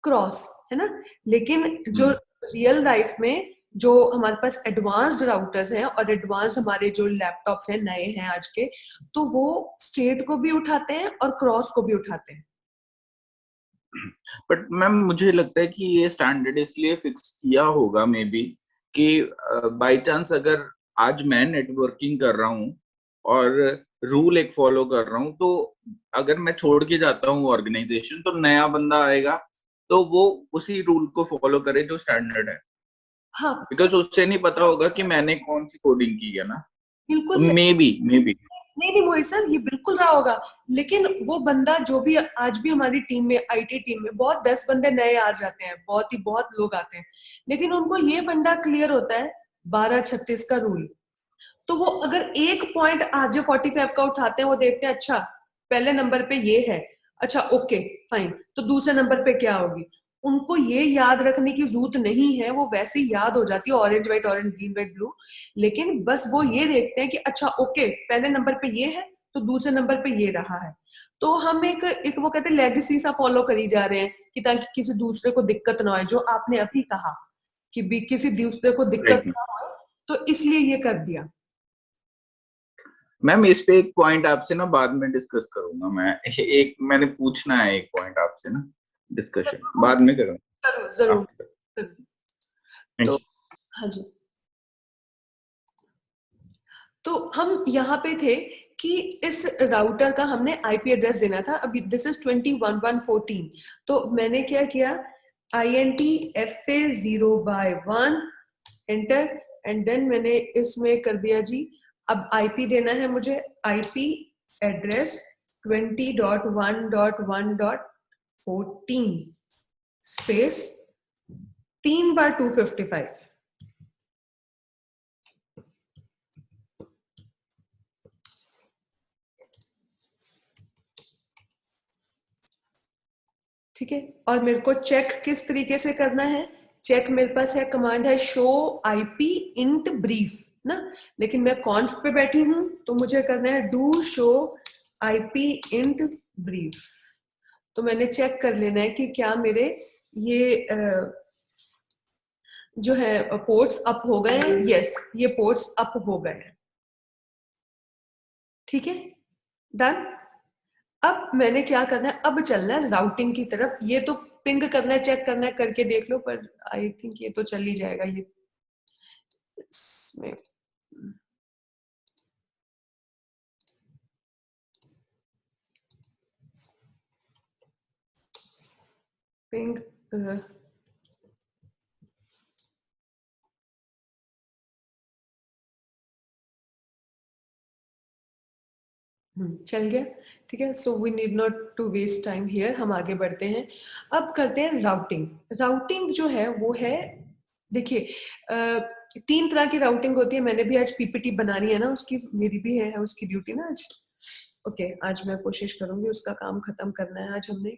क्रॉस, है ना। लेकिन जो रियल लाइफ में जो हमारे पास एडवांस्ड राउटर्स हैं और एडवांस हमारे जो लैपटॉप्स हैं नए हैं आज के, तो वो स्ट्रेट को भी उठाते हैं और क्रॉस को भी उठाते हैं। बट मैम मुझे लगता है कि ये स्टैंडर्ड इसलिए फिक्स किया होगा मे बी कि बाय चांस अगर आज मैं नेटवर्किंग कर रहा हूँ और रूल एक फॉलो कर रहा हूँ, तो अगर मैं छोड़ के जाता हूँ ऑर्गेनाइजेशन तो नया बंदा आएगा तो वो उसी रूल को फॉलो करे जो स्टैंडर्ड है। हाँ बिकॉज उससे नहीं पता होगा कि मैंने कौन सी कोडिंग की है ना, बिल्कुल तो सही। मे बी नहीं मोहित सर, ये बिल्कुल रहा होगा, लेकिन वो बंदा जो भी आज भी हमारी टीम में, आईटी टीम में बहुत 10 बंदे नए आ जाते हैं, बहुत लोग आते हैं, लेकिन उनको ये फंडा क्लियर होता है 12-36 का रूल। तो वो अगर एक पॉइंट आज 45 का उठाते हैं, वो देखते हैं अच्छा पहले नंबर पे ये है, अच्छा ओके फाइन, तो दूसरे नंबर पे क्या होगी, उनको ये याद रखने की जरूरत नहीं है, वो वैसे ही याद हो जाती है, orange white green white blue. लेकिन बस वो ये देखते हैं कि अच्छा ओके पहले नंबर पे ये है तो दूसरे नंबर पे ये रहा है। तो हम एक वो कहते हैं लेगेसी सा फॉलो करी जा रहे हैं कि ताकि किसी दूसरे को दिक्कत ना हो, जो आपने अभी कहा कि भी किसी दूसरे को दिक्कत ना हो, तो इसलिए ये कर दिया। मैम इस पे एक पॉइंट आपसे ना बाद में डिस्कस करूंगा मैं, एक मैंने पूछना है एक पॉइंट आपसे ना, डिस्कशन बाद में करूंगा। जरूर तो हाँ जी, तो हम यहाँ पे थे कि इस राउटर का हमने आईपी एड्रेस देना था। अभी दिस इज 21.1.14, तो मैंने क्या किया, INTFA0/1 एंटर, एंड देन मैंने इसमें कर दिया जी, अब आईपी देना है मुझे, आईपी एड्रेस 20.1.1.14 स्पेस 3/255। ठीक है, और मेरे को चेक किस तरीके से करना है, चेक मेरे पास है, कमांड है शो आईपी इंट ब्रीफ ना, लेकिन मैं कॉन्फ पे बैठी हूं तो मुझे करना है do show IP int brief. तो मैंने चेक कर लेना है कि क्या मेरे ये जो है पोर्ट्स अप हो गए हैं। यस, ये पोर्ट्स अप हो गए हैं। ठीक है, डन। अब मैंने क्या करना है, अब चलना है राउटिंग की तरफ। ये तो पिंग करना है, चेक करना है, करके देख लो, पर आई थिंक ये तो चल ही जाएगा। ये इसमें पिंग चल गया। ठीक है, so we need not to waste time here, हम आगे बढ़ते हैं। अब करते हैं राउटिंग। राउटिंग जो है वो है, देखिए 3 तरह की राउटिंग होती है। मैंने भी आज पीपीटी बनानी है ना, उसकी मेरी भी है उसकी ड्यूटी ना आज। ओके, आज मैं कोशिश करूंगी, उसका काम खत्म करना है आज हमने।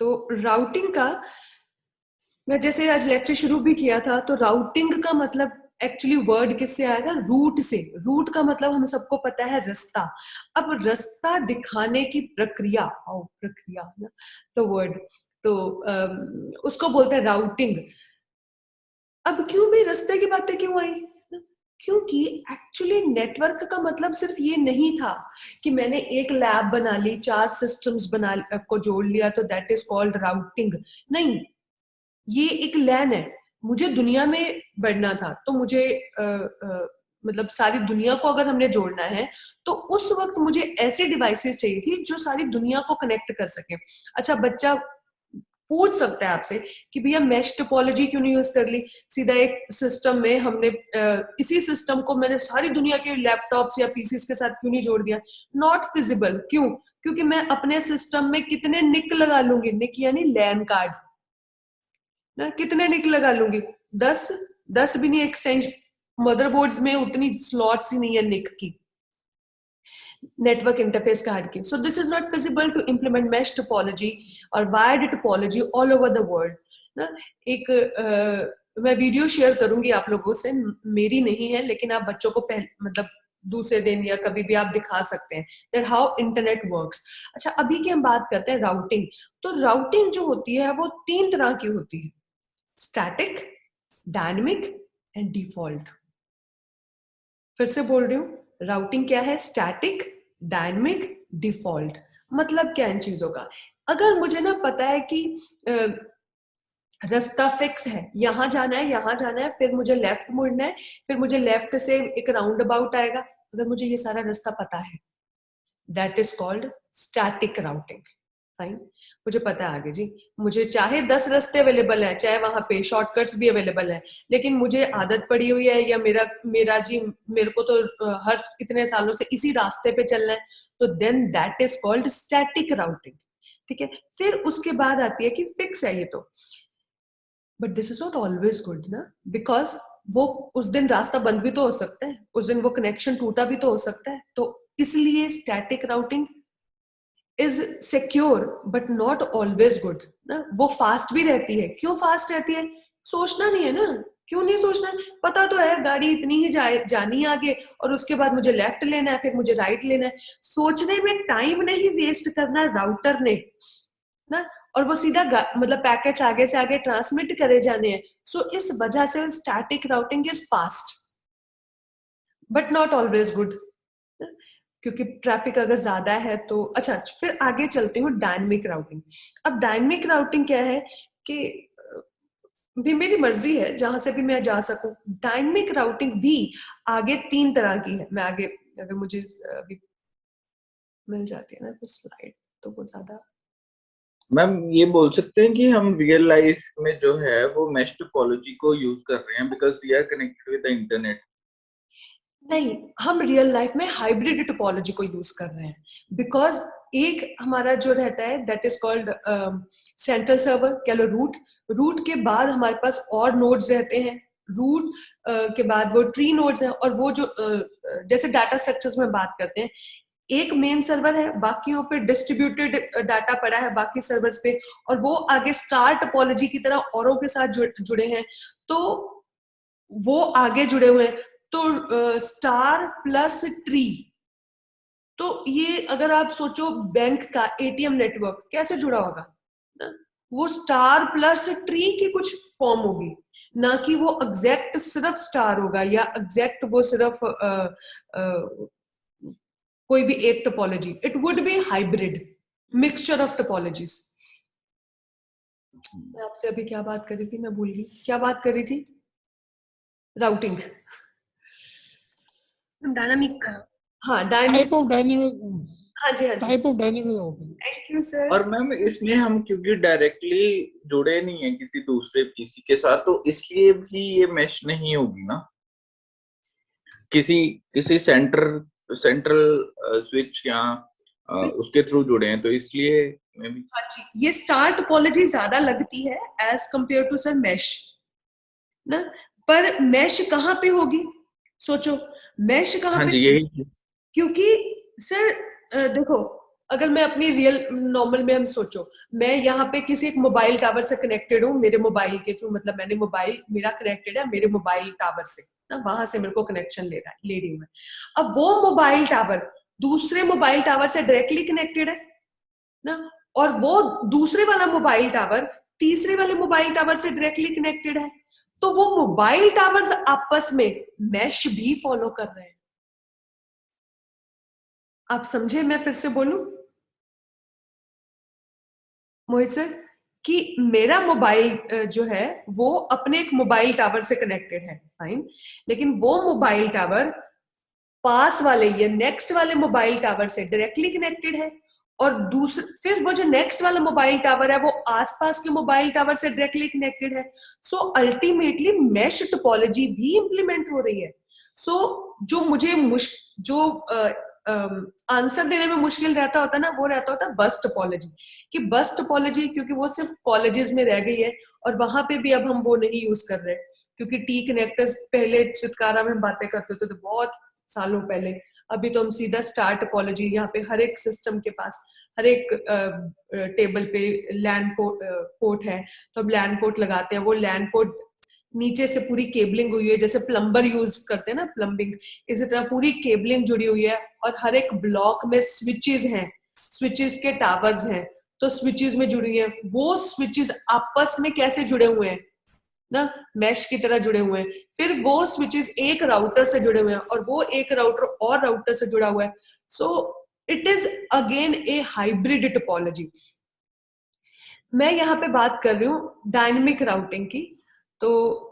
तो राउटिंग का मैं जैसे आज लेक्चर शुरू भी किया था, तो राउटिंग का मतलब एक्चुअली वर्ड किससे आया था, रूट से। रूट का मतलब हम सबको पता है रास्ता। अब रास्ता दिखाने की प्रक्रिया, प्रक्रिया ना तो वर्ड, तो उसको बोलते हैं राउटिंग। अब क्यों भी रास्ते की बातें क्यों आई, क्योंकि एक्चुअली नेटवर्क का मतलब सिर्फ ये नहीं था कि मैंने एक लैब बना ली, 4 सिस्टम्स बना को जोड़ लिया, तो दैट इज कॉल्ड राउटिंग। नहीं, ये एक लैन है। मुझे दुनिया में बढ़ना था, तो मुझे मतलब सारी दुनिया को अगर हमने जोड़ना है, तो उस वक्त मुझे ऐसे डिवाइसेस चाहिए थी जो सारी दुनिया को कनेक्ट कर सके। अच्छा, बच्चा पूछ सकता है आपसे कि भैया मैश टोपोलॉजी क्यों नहीं यूज कर ली, सीधा एक सिस्टम में हमने इसी सिस्टम को मैंने सारी दुनिया के लैपटॉप्स या पीसीस के साथ क्यों नहीं जोड़ दिया। Not feasible. क्यों? क्योंकि मैं अपने सिस्टम में कितने निक लगा लूंगी, निक यानी लैन कार्ड ना, कितने निक लगा लूंगी, 10 भी नहीं, एक्सचेंज मदरबोर्ड्स में उतनी स्लॉट्स ही नहीं है निक की, network interface कार्ड की. So this is not feasible to implement mesh topology or wired topology all over the world. ना एक मैं वीडियो शेयर करूंगी आप लोगों से, मेरी नहीं है लेकिन आप बच्चों को मतलब दूसरे दिन या कभी भी आप दिखा सकते हैं that how internet works. अच्छा, अभी की हम बात करते हैं राउटिंग. तो राउटिंग जो होती है वो 3 तरह की होती है, स्टैटिक, डायनेमिक एंड डिफॉल्ट. फिर से बोल रही हूँ, राउटिंग क्या है? Static, dynamic, default. मतलब क्या इन चीजों का? अगर मुझे ना पता है कि रास्ता फिक्स है, यहां जाना है, यहां जाना है, फिर मुझे लेफ्ट मुड़ना है, फिर मुझे लेफ्ट से एक राउंड अबाउट आएगा, अगर मुझे ये सारा रास्ता पता है, that is called static routing. Fine, मुझे पता है आगे जी, मुझे चाहे 10 रास्ते अवेलेबल है, चाहे वहां पे शॉर्टकट्स भी अवेलेबल है, लेकिन मुझे आदत पड़ी हुई है या मेरे को तो हर इतने सालों से इसी रास्ते पे चलना है, तो then that is called static routing. ठीक है, फिर उसके बाद आती है कि फिक्स है ये तो, but this is not always good ना, बिकॉज वो उस दिन रास्ता बंद भी तो हो सकता है, उस दिन वो कनेक्शन टूटा भी तो हो सकता है. तो इसलिए static routing is secure but not always good ना. वो फास्ट भी रहती है. क्यों फास्ट रहती है? सोचना नहीं है ना. क्यों नहीं सोचना? पता तो है गाड़ी इतनी ही जानी आगे और उसके बाद मुझे लेफ्ट लेना है, फिर मुझे राइट लेना है. सोचने में टाइम नहीं वेस्ट करना राउटर ने ना, और वो सीधा मतलब पैकेट्स आगे से आगे ट्रांसमिट करे जाने हैं. सो इस वजह से static routing is fast but not always good, क्योंकि ट्रैफिक अगर ज्यादा है तो. अच्छा, फिर आगे चलते हूँ डायनेमिक राउटिंग. अब डायनेमिक राउटिंग क्या है कि भी मेरी मर्जी है जहां से भी मैं जा सकूं. डायनेमिक राउटिंग भी आगे 3 तरह की है. मैं आगे अगर मुझे अभी मिल जाती है ना तो स्लाइड, तो वो ज्यादा. मैम ये बोल सकते हैं कि हम रियल लाइफ में जो है वो मेश टोपोलॉजी को यूज कर रहे हैं because we are connected with the internet. नहीं, हम रियल लाइफ में हाइब्रिड टोपोलॉजी को यूज कर रहे हैं, बिकॉज एक हमारा जो रहता है that is called central server, कह लो रूट. रूट के बाद हमारे पास और नोड्स रहते हैं, रूट के बाद वो ट्री नोड्स हैं, और वो जो जैसे डाटा स्ट्रक्चर्स में बात करते हैं, एक मेन सर्वर है, बाकियों पे डिस्ट्रीब्यूटेड डाटा पड़ा है बाकी सर्वर्स पे, और वो आगे स्टार टोपोलॉजी की तरह औरों के साथ जुड़े हैं, तो वो आगे जुड़े हुए हैं. तो स्टार प्लस ट्री, तो ये अगर आप सोचो बैंक का एटीएम नेटवर्क कैसे जुड़ा होगा ना, वो स्टार प्लस ट्री की कुछ फॉर्म होगी, ना कि वो एग्जैक्ट सिर्फ स्टार होगा या एग्जैक्ट वो सिर्फ कोई भी एक topology. It would be hybrid mixture of topologies. मैं आपसे अभी क्या बात कर रही थी, मैं भूल गई क्या बात कर रही थी. Routing, dynamic. हाँ, डायनेमिक. Type of dynamic. हाँ जी, हाँ जी. Type of dynamic routing. Thank you sir. और मैम इसमें हम क्योंकि डायरेक्टली जुड़े नहीं है किसी दूसरे पीसी के साथ, तो इसलिए भी ये मेश नहीं होगी ना, किसी सेंट्रल स्विच या उसके थ्रू जुड़े हैं, तो इसलिए हाँ जी, ये स्टार टोपोलॉजी ज्यादा लगती है as compare to sir mesh ना. पर मैश कहाँ पे होगी? सोचो मैश कहाँ हाँ पे? जी, यही. क्योंकि सर देखो, अगर मैं अपनी रियल नॉर्मल में हम सोचो, मैं यहाँ पे किसी एक मोबाइल टावर से कनेक्टेड हूँ, मेरे मोबाइल के थ्रू, मतलब मैंने मोबाइल मेरा कनेक्टेड है मेरे मोबाइल टावर से ना, वहां से मेरे को कनेक्शन ले रही हूँ मैं. अब वो मोबाइल टावर दूसरे मोबाइल टावर से डायरेक्टली कनेक्टेड है ना, और वो दूसरे वाला मोबाइल टावर तीसरे वाले मोबाइल टावर से डायरेक्टली कनेक्टेड है, तो वो मोबाइल टावर्स आपस में मैश भी फॉलो कर रहे हैं. आप समझे? मैं फिर से बोलूं मोहित सर, कि मेरा मोबाइल जो है वो अपने एक मोबाइल टावर से कनेक्टेड है, फाइन, लेकिन वो मोबाइल टावर पास वाले या नेक्स्ट वाले मोबाइल टावर से डायरेक्टली कनेक्टेड है, और दूसरे फिर वो जो नेक्स्ट वाला मोबाइल टावर है वो आसपास के मोबाइल टावर से डायरेक्टली कनेक्टेड है. सो अल्टीमेटली मैश टोपोलॉजी भी इंप्लीमेंट हो रही है. सो जो मुझे आंसर देने में मुश्किल रहता होता ना, वो रहता होता बस टोपोलॉजी, कि बस टोपोलॉजी क्योंकि वो सिर्फ कॉलेजेस में रह गई है और वहां पे भी अब हम वो नहीं यूज कर रहे, क्योंकि टी कनेक्टर्स पहले चित्कारा में बातें करते थे तो बहुत सालों पहले, अभी तो हम सीधा स्टार टोपोलॉजी, यहाँ पे हर एक सिस्टम के पास हर एक टेबल पे लैंड पोर्ट है, तो अब लैंड पोर्ट लगाते हैं, वो लैंड पोर्ट नीचे से पूरी केबलिंग हुई है, जैसे प्लम्बर यूज करते हैं ना प्लम्बिंग, इसी तरह पूरी केबलिंग जुड़ी हुई है और हर एक ब्लॉक में स्विचेस हैं, स्विचेस के टावर्स हैं, तो स्विचेस में जुड़ी है, वो स्विचेस आपस में कैसे जुड़े हुए हैं ना, मैश की तरह जुड़े हुए हैं, फिर वो स्विचेस एक राउटर से जुड़े हुए हैं और वो एक राउटर और राउटर से जुड़ा हुआ है, so it is again A hybrid topology. मैं यहाँ पे बात कर रही हूँ डायनेमिक राउटिंग की, तो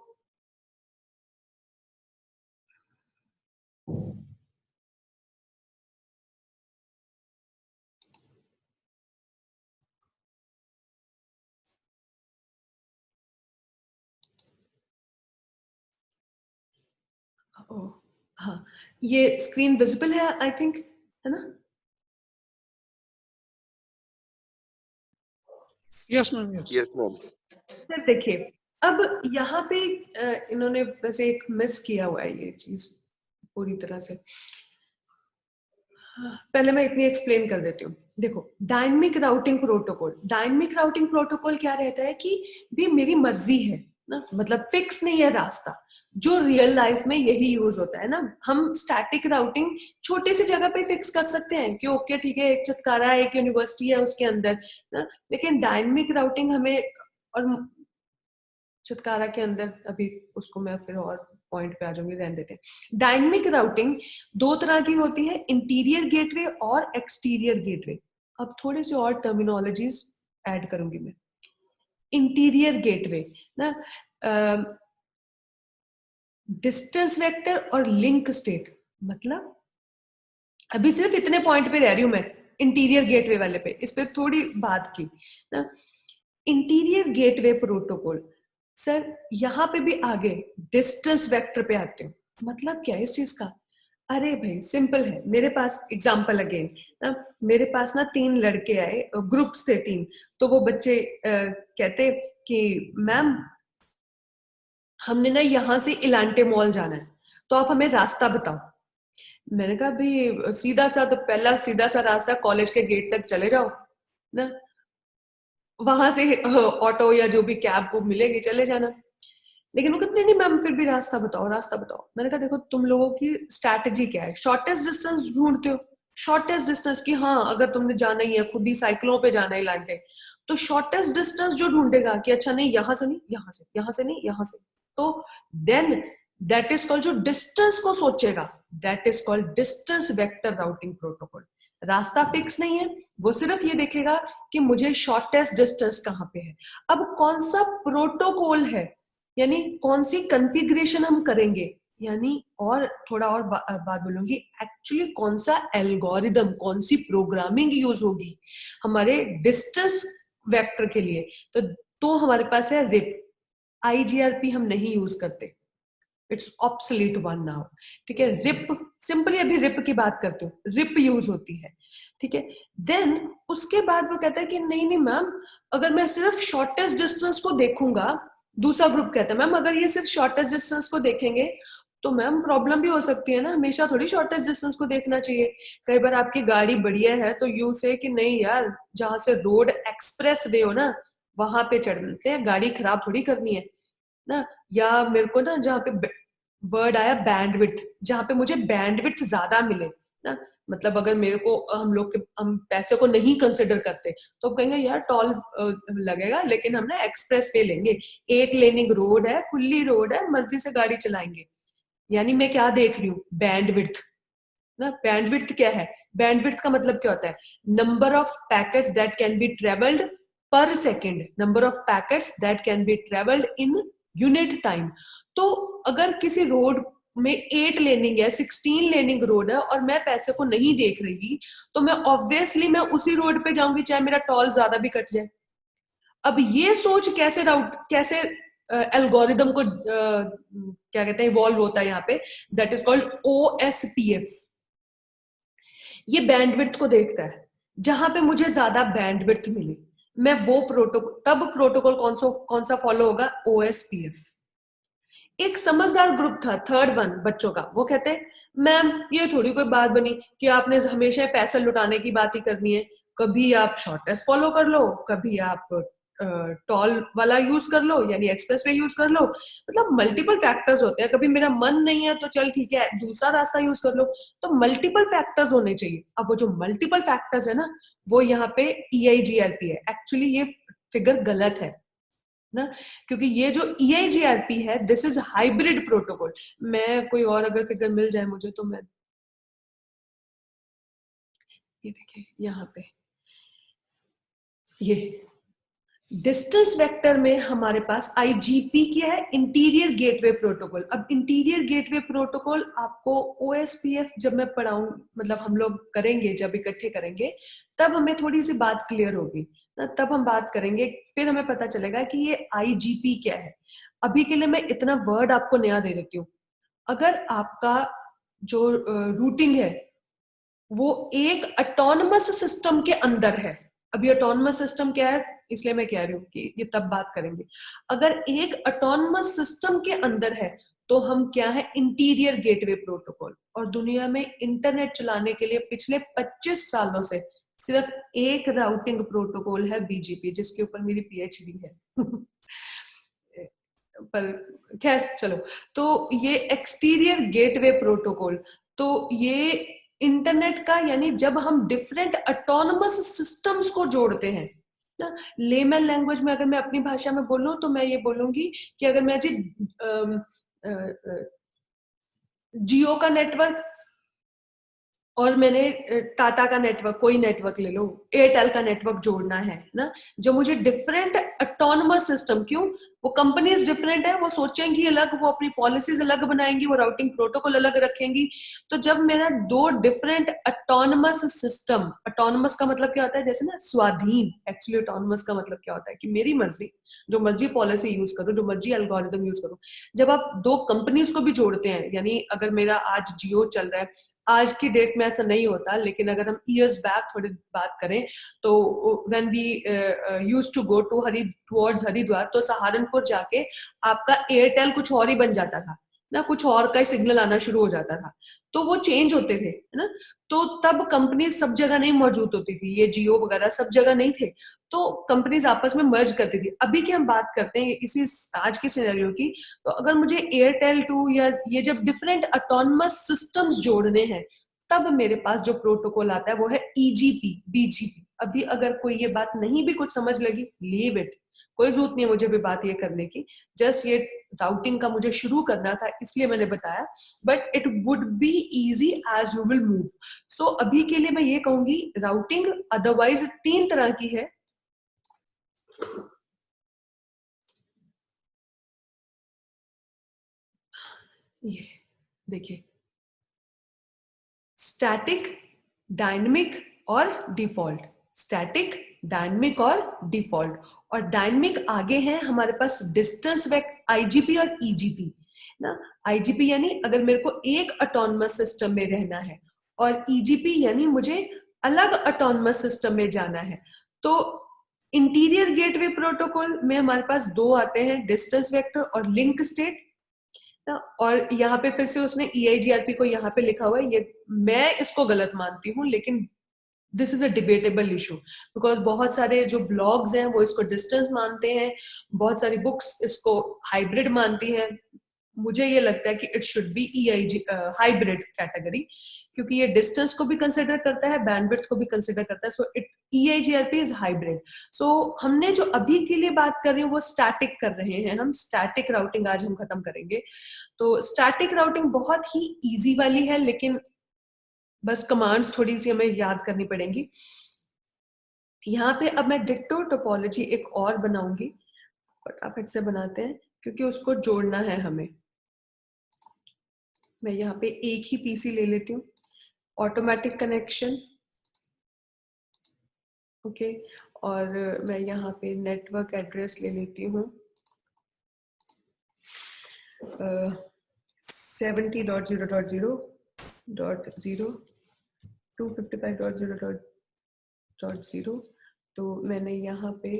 हाँ, ये स्क्रीन विजिबल है आई थिंक, है ना? Yes ma'am, yes. Yes, ma'am. Sir देखिए, अब यहाँ पे इन्होंने वैसे एक मिस किया हुआ है ये चीज पूरी तरह से, पहले मैं इतनी एक्सप्लेन कर देती हूँ। देखो, डायनेमिक राउटिंग प्रोटोकॉल क्या रहता है कि भी मेरी मर्जी है ना, मतलब फिक्स नहीं है रास्ता, जो रियल लाइफ में यही यूज होता है ना। हम स्टैटिक राउटिंग छोटी सी जगह पे फिक्स कर सकते हैं कि ओके ठीक है, एक चित्कारा है, एक यूनिवर्सिटी है उसके अंदर ना, लेकिन डायनेमिक राउटिंग हमें, और चित्कारा के अंदर अभी उसको मैं फिर और पॉइंट पे आ जाऊंगी, रहने देते हैं। डायनेमिक राउटिंग दो तरह की होती है, इंटीरियर गेटवे और एक्सटीरियर गेटवे। अब थोड़ी सी और टर्मिनोलॉजीज ऐड करूंगी मैं। इंटीरियर गेटवे ना, डिस्टेंस वेक्टर और लिंक स्टेट, मतलब अभी सिर्फ इतने पॉइंट पे रह रही हूं मैं इंटीरियर गेटवे वाले पे, इस पे थोड़ी बात की ना। इंटीरियर गेटवे प्रोटोकॉल, सर यहाँ पे भी आगे डिस्टेंस वेक्टर पे आते हो, मतलब क्या है इस चीज का? अरे भाई सिंपल है, मेरे पास एग्जांपल अगेन ना, मेरे पास ना 3 लड़के आए, ग्रुप्स थे 3, तो वो बच्चे कहते कि मैम हमने ना यहाँ से इलांटे मॉल जाना है, तो आप हमें रास्ता बताओ। मैंने कहा भाई सीधा सा, तो पहला सीधा सा रास्ता कॉलेज के गेट तक चले जाओ ना, वहां से ऑटो या जो भी कैब को मिलेगी चले जाना। लेकिन वो कहते नहीं मैम फिर भी रास्ता बताओ, रास्ता बताओ। मैंने कहा देखो तुम लोगों की स्ट्रैटेजी क्या है, शॉर्टेस्ट डिस्टेंस ढूंढते हो, शॉर्टेस्ट डिस्टेंस की, हाँ अगर तुमने जाना ही है, खुद ही साइकिलों पे जाना है लांटे, तो शॉर्टेस्ट डिस्टेंस जो ढूंढेगा कि अच्छा नहीं यहाँ से नहीं, यहाँ से, यहाँ से नहीं, यहाँ से, तो देन दैट इज कॉल्ड, जो डिस्टेंस को सोचेगा that is called distance vector routing protocol. रास्ता फिक्स नहीं है, वो सिर्फ ये देखेगा कि मुझे शॉर्टेस्ट डिस्टेंस कहाँ पे है। अब कौन सा प्रोटोकॉल है, यानी कौन सी कॉन्फ़िगरेशन हम करेंगे, यानी और थोड़ा और बात बोलूंगी, एक्चुअली कौन सा एल्गोरिदम, कौन सी प्रोग्रामिंग यूज होगी हमारे डिस्टेंस वेक्टर के लिए, तो हमारे पास है रिप। IGRP हम नहीं यूज करते, इट्स ऑब्सोलीट वन नाउ, ठीक है। रिप, सिंपली अभी रिप की बात करते हो, रिप यूज होती है, ठीक है। देन उसके बाद वो कहता है कि नहीं नहीं मैम, अगर मैं सिर्फ शॉर्टेस्ट डिस्टेंस को देखूंगा, दूसरा ग्रुप कहता है मैम अगर ये सिर्फ शॉर्टेस्ट डिस्टेंस को देखेंगे तो मैम प्रॉब्लम भी हो सकती है ना, हमेशा थोड़ी शॉर्टेस्ट डिस्टेंस को देखना चाहिए। कई बार आपकी गाड़ी बढ़िया है तो यू से कि नहीं यार, जहां से रोड एक्सप्रेस वे हो ना वहां पे चढ़ते हैं, गाड़ी खराब थोड़ी करनी है ना। या मेरे को ना जहाँ पे वर्ड आया बैंडविड्थ, जहाँ पे मुझे बैंडविड्थ ज्यादा मिले ना, मतलब अगर मेरे को हम पैसे को नहीं कंसिडर करते तो हम कहेंगे यार टॉल लगेगा, लेकिन हम ना एक्सप्रेस वे लेंगे, 8 लेनिंग रोड है, खुली रोड है, मर्जी से गाड़ी चलाएंगे। यानी मैं क्या देख रही हूँ, बैंडविड्थ ना। बैंडविड्थ क्या है, बैंडविड्थ का मतलब क्या होता है, number of packets that can be travelled per second, number of packets that can be travelled in unit time. तो अगर किसी रोड में 8 लेनिंग है, 16 लेनिंग रोड है और मैं पैसे को नहीं देख रही, तो मैं ऑब्वियसली मैं उसी रोड पे जाऊंगी चाहे मेरा टोल ज्यादा भी कट जाए। अब ये सोच कैसे एल्गोरिदम को क्या कहते हैं इवॉल्व होता है यहाँ पे, दैट इज कॉल्ड OSPF। ये बैंडविड्थ को देखता है, जहां पे मुझे ज्यादा बैंडविड्थ मिली मैं वो प्रोटोकॉल, तब प्रोटोकॉल कौन सा फॉलो होगा, OSPF। एक समझदार ग्रुप था, थर्ड वन बच्चों का, वो कहते मैम ये थोड़ी कोई बात बनी कि आपने हमेशा पैसा लुटाने की बात ही करनी है, कभी आप शॉर्टेस्ट फॉलो कर लो, कभी आप टॉल वाला यूज कर लो यानी एक्सप्रेस वे यूज कर लो, मतलब मल्टीपल फैक्टर्स होते हैं, कभी मेरा मन नहीं है तो चल ठीक है दूसरा रास्ता यूज कर लो, तो मल्टीपल फैक्टर्स होने चाहिए। अब वो जो मल्टीपल फैक्टर्स है ना, वो यहाँ पे EIGRP है। एक्चुअली ये फिगर गलत है ना, क्योंकि ये जो EIGRP है दिस इज हाइब्रिड प्रोटोकॉल। मैं कोई और अगर फिगर मिल जाए मुझे तो मैं, ये देखिए यहाँ पे ये डिस्टेंस वेक्टर में हमारे पास IGP क्या है, इंटीरियर गेटवे प्रोटोकॉल। अब इंटीरियर गेटवे प्रोटोकॉल आपको OSPF जब मैं पढ़ाऊं, मतलब हम लोग करेंगे जब इकट्ठे करेंगे तब हमें थोड़ी सी बात क्लियर होगी ना, तब हम बात करेंगे, फिर हमें पता चलेगा कि ये IGP क्या है। अभी के लिए मैं इतना वर्ड आपको नया दे देती हूँ। अगर आपका जो रूटिंग है वो एक ऑटोनमस सिस्टम के अंदर है, अभी ऑटोनमस सिस्टम क्या है इसलिए मैं कह रही हूँ कि ये तब बात करेंगे। अगर एक ऑटोनमस सिस्टम के अंदर है तो हम क्या है, इंटीरियर गेटवे प्रोटोकॉल। और दुनिया में इंटरनेट चलाने के लिए पिछले 25 सालों से सिर्फ एक राउटिंग प्रोटोकॉल है, BGP, जिसके ऊपर मेरी PhD है। पर खैर चलो, तो ये एक्सटीरियर गेटवे प्रोटोकॉल, तो ये इंटरनेट का, यानी जब हम डिफरेंट ऑटोनमस सिस्टम्स को जोड़ते हैं ना, लेमन लैंग्वेज में अगर मैं अपनी भाषा में बोलूं तो मैं ये बोलूंगी कि अगर मैं जी जियो का नेटवर्क और मैंने टाटा का नेटवर्क, कोई नेटवर्क ले लो, एयरटेल का नेटवर्क जोड़ना है ना, जो मुझे डिफरेंट ऑटोनमस सिस्टम, क्यों, वो कंपनीज डिफरेंट है, वो सोचेंगी अलग, वो अपनी पॉलिसीज अलग बनाएंगी, वो राउटिंग प्रोटोकॉल अलग रखेंगी। तो जब मेरा दो डिफरेंट ऑटोनमस सिस्टम, ऑटोनमस का मतलब क्या होता है, जैसे ना स्वाधीन, एक्चुअली ऑटोनमस का मतलब क्या होता है कि मेरी मर्जी, जो मर्जी पॉलिसी यूज करो, जो मर्जी एल्गोरिथम यूज करो। जब आप दो कंपनीज को भी जोड़ते हैं, यानी अगर मेरा आज जियो चल रहा है, आज की डेट में ऐसा नहीं होता, लेकिन अगर हम इयर्स बैक थोड़ी बात करें तो when we used to go towards Haridwar, तो सहारनपुर जाके आपका एयरटेल कुछ और ही बन जाता था ना, कुछ और का ही सिग्नल आना शुरू हो जाता था, तो वो चेंज होते थे, है ना। तो तब कंपनी सब जगह नहीं मौजूद होती थी, ये जियो वगैरह सब जगह नहीं थे, तो कंपनीज आपस में मर्ज करती थी। अभी की हम बात करते हैं इसी आज के सिनेरियो की, तो अगर मुझे एयरटेल टू या ये जब डिफरेंट ऑटोनमस सिस्टम्स जोड़ने हैं, तब मेरे पास जो प्रोटोकॉल आता है वो है EGP, BGP। अभी अगर कोई ये बात नहीं भी कुछ समझ लगी, लीव इट, कोई जरूरत नहीं है मुझे भी बात ये करने की, जस्ट ये राउटिंग का मुझे शुरू करना था इसलिए मैंने बताया, but it would be easy as you will move. So अभी के लिए मैं ये कहूंगी राउटिंग अदरवाइज 3 तरह की है। ये देखिए, स्टैटिक, डायनेमिक और डिफॉल्ट, स्टैटिक, डायनेमिक और डिफॉल्ट। और डायनेमिक आगे है हमारे पास डिस्टेंस वेक्टर IGP और EGP ना। IGP यानी अगर मेरे को एक ऑटोनमस सिस्टम में रहना है, और EGP यानी मुझे अलग ऑटोनमस सिस्टम में जाना है। तो इंटीरियर गेटवे प्रोटोकॉल में हमारे पास 2 आते हैं, डिस्टेंस वेक्टर और लिंक स्टेट। और यहाँ पे फिर से उसने EIGRP को यहाँ पे लिखा हुआ है, ये मैं इसको गलत मानती हूँ, लेकिन this is a debatable issue, because बहुत सारे जो ब्लॉग्स हैं वो इसको डिस्टेंस मानते हैं, बहुत सारी बुक्स इसको हाइब्रिड मानती हैं। मुझे ये लगता है कि it should be hybrid category, क्योंकि ये डिस्टेंस को भी कंसिडर करता है, बैंडविड्थ को भी कंसिडर करता है, so it EIGRP is hybrid. So हमने जो अभी के लिए बात कर रहे हैं वो स्टैटिक कर रहे हैं, हम स्टैटिक राउटिंग आज हम खत्म करेंगे। तो स्टैटिक राउटिंग बहुत ही इजी वाली है, लेकिन बस कमांड्स थोड़ी सी हमें याद करनी पड़ेंगी। यहाँ पे अब मैं डिक्टो टोपोलॉजी एक और बनाऊंगी, फटाफट से बनाते हैं क्योंकि उसको जोड़ना है हमें। मैं यहाँ पे एक ही PC ले लेती हूँ, ऑटोमेटिक कनेक्शन, ओके, और मैं यहाँ पे नेटवर्क एड्रेस ले लेती हूँ 70.0.0.0 255.0.0, तो मैंने यहाँ पे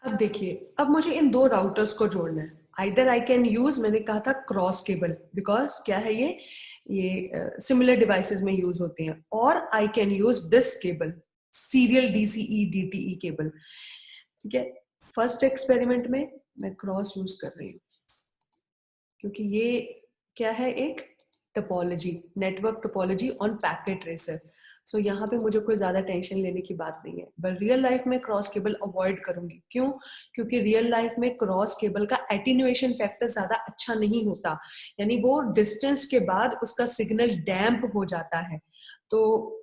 अब देखिए, अब मुझे इन दो राउटर्स को जोड़ना है. आइदर आई कैन यूज, मैंने कहा था क्रॉस केबल, बिकॉज क्या है ये सिमिलर डिवाइसेस में यूज होते हैं, और I can use this cable, serial DCE DTE cable. ठीक है, फर्स्ट एक्सपेरिमेंट में मैं क्रॉस यूज कर रही हूँ, क्योंकि ये क्या है, एक topology, network topology on packet tracer. So यहाँ पे मुझे कोई ज्यादा टेंशन लेने की बात नहीं है. बट रियल लाइफ में क्रॉस केबल अवॉइड करूंगी. क्यों? क्योंकि रियल लाइफ में क्रॉस केबल का एटीन्यूएशन फैक्टर ज्यादा अच्छा नहीं होता, यानी वो डिस्टेंस के बाद उसका सिग्नल डैम्प हो जाता है. तो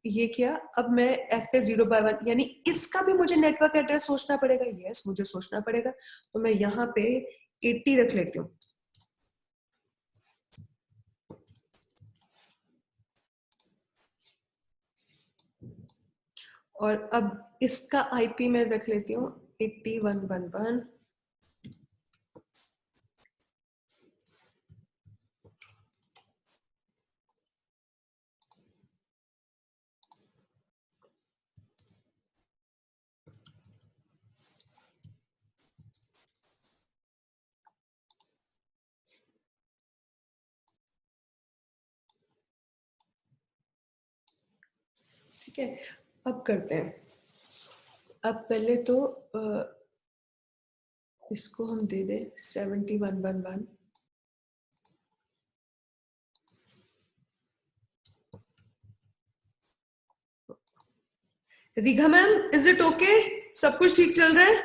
ये क्या, अब मैं FA0/1, यानी इसका भी मुझे नेटवर्क एड्रेस सोचना पड़ेगा. यस, मुझे सोचना पड़ेगा. तो मैं यहाँ पे 80 रख लेती हूँ. और अब इसका IP में रख लेती हूँ 8111. ठीक है, अब करते हैं. अब पहले तो इसको हम दे दें 7111. रीघा मैम, इज इट ओके? सब कुछ ठीक चल रहा है?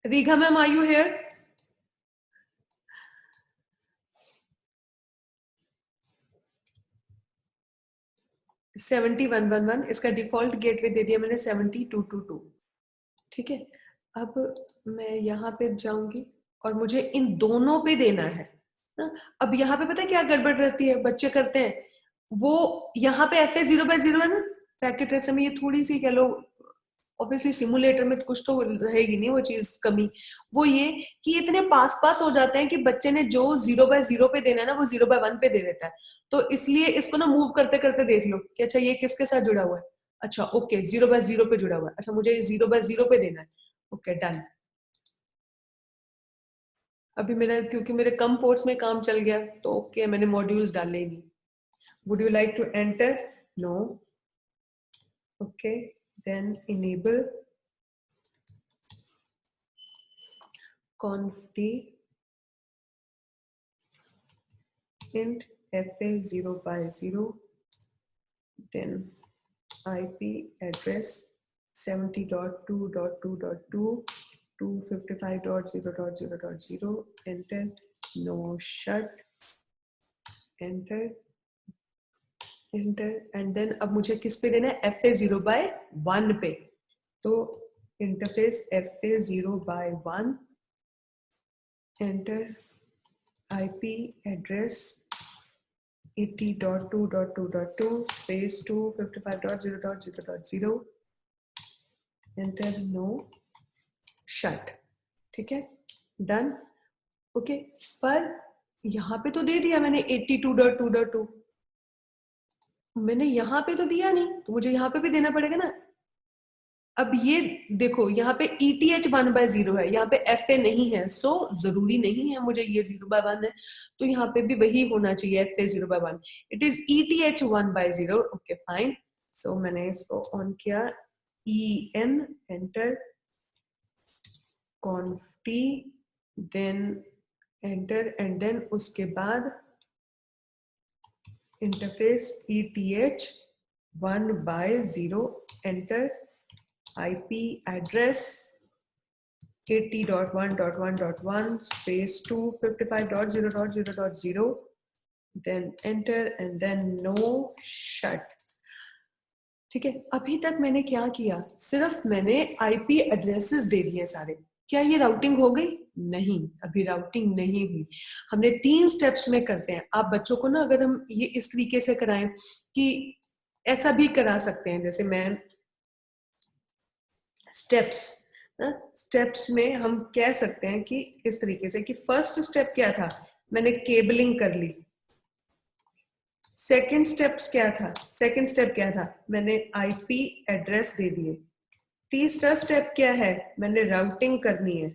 रीघा मैम, आर यू हियर? $7111, इसका डिफॉल्ट गेटवे दे दिया मैंने 7222. ठीक है, अब मैं यहाँ पे जाऊंगी और मुझे इन दोनों पे देना है ना. अब यहाँ पे पता है क्या गड़बड़ रहती है, बच्चे करते हैं वो, यहाँ पे FA0/0 है ना पैकेट ट्रेसर में, ये थोड़ी सी कह लो, ऑब्वियसली सिमुलेटर में कुछ तो रहेगी नहीं वो चीज कमी, वो ये कि इतने पास पास हो जाते हैं कि बच्चे ने जो 0/0 पे देना है ना, वो 0/1 पे दे देता है. तो इसलिए इसको ना मूव करते करते देख लो कि अच्छा ये किसके साथ जुड़ा हुआ है. अच्छा ओके, 0/0 पे जुड़ा हुआ है. अच्छा मुझे 0/0 पे देना है. Okay done. अभी मेरा, क्योंकि मेरे कम पोर्ट्स में काम चल गया, तो ओके मैंने मॉड्यूल्स डाले ही नहीं. Would you like to enter? No. Okay, then enable conft int FA0/0, then IP address 70.2.2.2 255.0.0.0, enter, no shut, enter, enter, and then अब मुझे किस पे देना है, FA0/1 पे. तो interface FA0/1, enter, IP address 80.2.2.2 space 255.0.0.0, enter, no shut. ठीक है, डन. ओके, पर यहाँ पे तो दे दिया मैंने 82.2.2, मैंने यहाँ पे तो दिया नहीं, तो मुझे यहाँ पे भी देना पड़ेगा ना. अब ये देखो, यहाँ पे ETH 1/0 है, यहाँ पे FA नहीं है, सो जरूरी नहीं है मुझे ये 0/1 है, तो यहाँ पे भी वही होना चाहिए, FA 0/1. It is ETH 1/0. Okay fine. So मैंने इसको ऑन किया, EN, enter, conft, then enter, and then उसके बाद interface ETH 1/0, enter, IP address 80.1.1.1 space 255.0.0.0, then enter and then no shut। ठीक है, अभी तक मैंने क्या किया, सिर्फ मैंने आईपी एड्रेसेस दे दिए सारे। क्या ये राउटिंग हो गई? नहीं, अभी राउटिंग नहीं हुई। हमने 3 स्टेप्स में करते हैं। आप बच्चों को ना अगर हम ये इस तरीके से कराएं कि ऐसा भी करा सकते हैं, जैसे मैं स्टेप्स में हम कह सकते हैं कि इस तरीके से कि फर्स्ट स्टेप क्या था, मैंने केबलिंग कर ली। सेकंड स्टेप क्या था, मैंने आईपी एड्रेस दे दिए। तीसरा स्टेप क्या है, मैंने राउटिंग करनी है।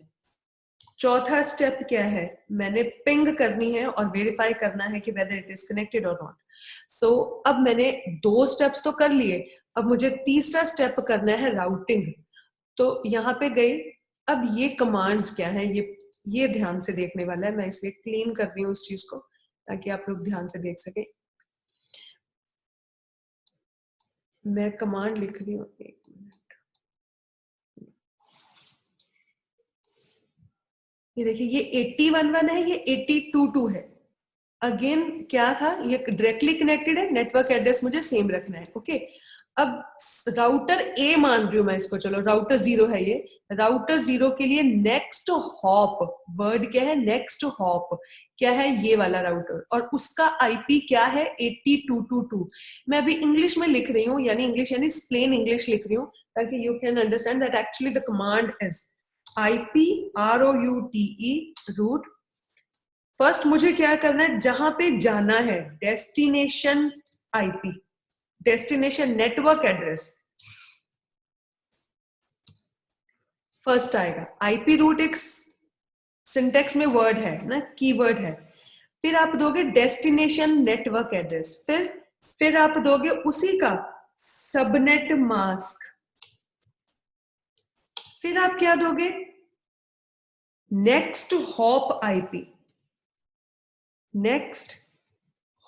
चौथा स्टेप क्या है, मैंने पिंग करनी है और वेरीफाई करना है कि वेदर इट इज कनेक्टेड और नॉट। सो अब मैंने 2 स्टेप्स तो कर लिए, अब मुझे तीसरा स्टेप करना है राउटिंग। तो यहाँ पे गई। अब ये कमांड्स क्या है, ये ध्यान से देखने वाला है, मैं इसलिए क्लीन कर रही हूँ उस चीज को ताकि आप लोग ध्यान से देख सके। मैं कमांड लिख रही हूँ, 1 मिनट। ये देखिए, ये 8011 है, ये 8022 है। अगेन क्या था, ये डायरेक्टली कनेक्टेड है, नेटवर्क एड्रेस मुझे सेम रखना है। ओके, अब राउटर ए मान रही हूं मैं इसको, चलो राउटर 0 है ये। राउटर 0 के लिए नेक्स्ट हॉप वर्ड क्या है, नेक्स्ट हॉप क्या है, ये वाला राउटर, और उसका आईपी क्या है, 8222। मैं अभी इंग्लिश में लिख रही हूँ, यानी इंग्लिश यानी प्लेन इंग्लिश लिख रही हूँ ताकि you can understand that actually the command is IP ROUTE route. First मुझे क्या करना है, जहां पे जाना है destination IP, destination network address first आएगा। आईपी रूट एक सिंटेक्स में वर्ड है ना, कीवर्ड है। फिर आप दोगे डेस्टिनेशन नेटवर्क एड्रेस, फिर आप दोगे उसी का सबनेट मास्क। फिर आप क्या दोगे, next hop IP, next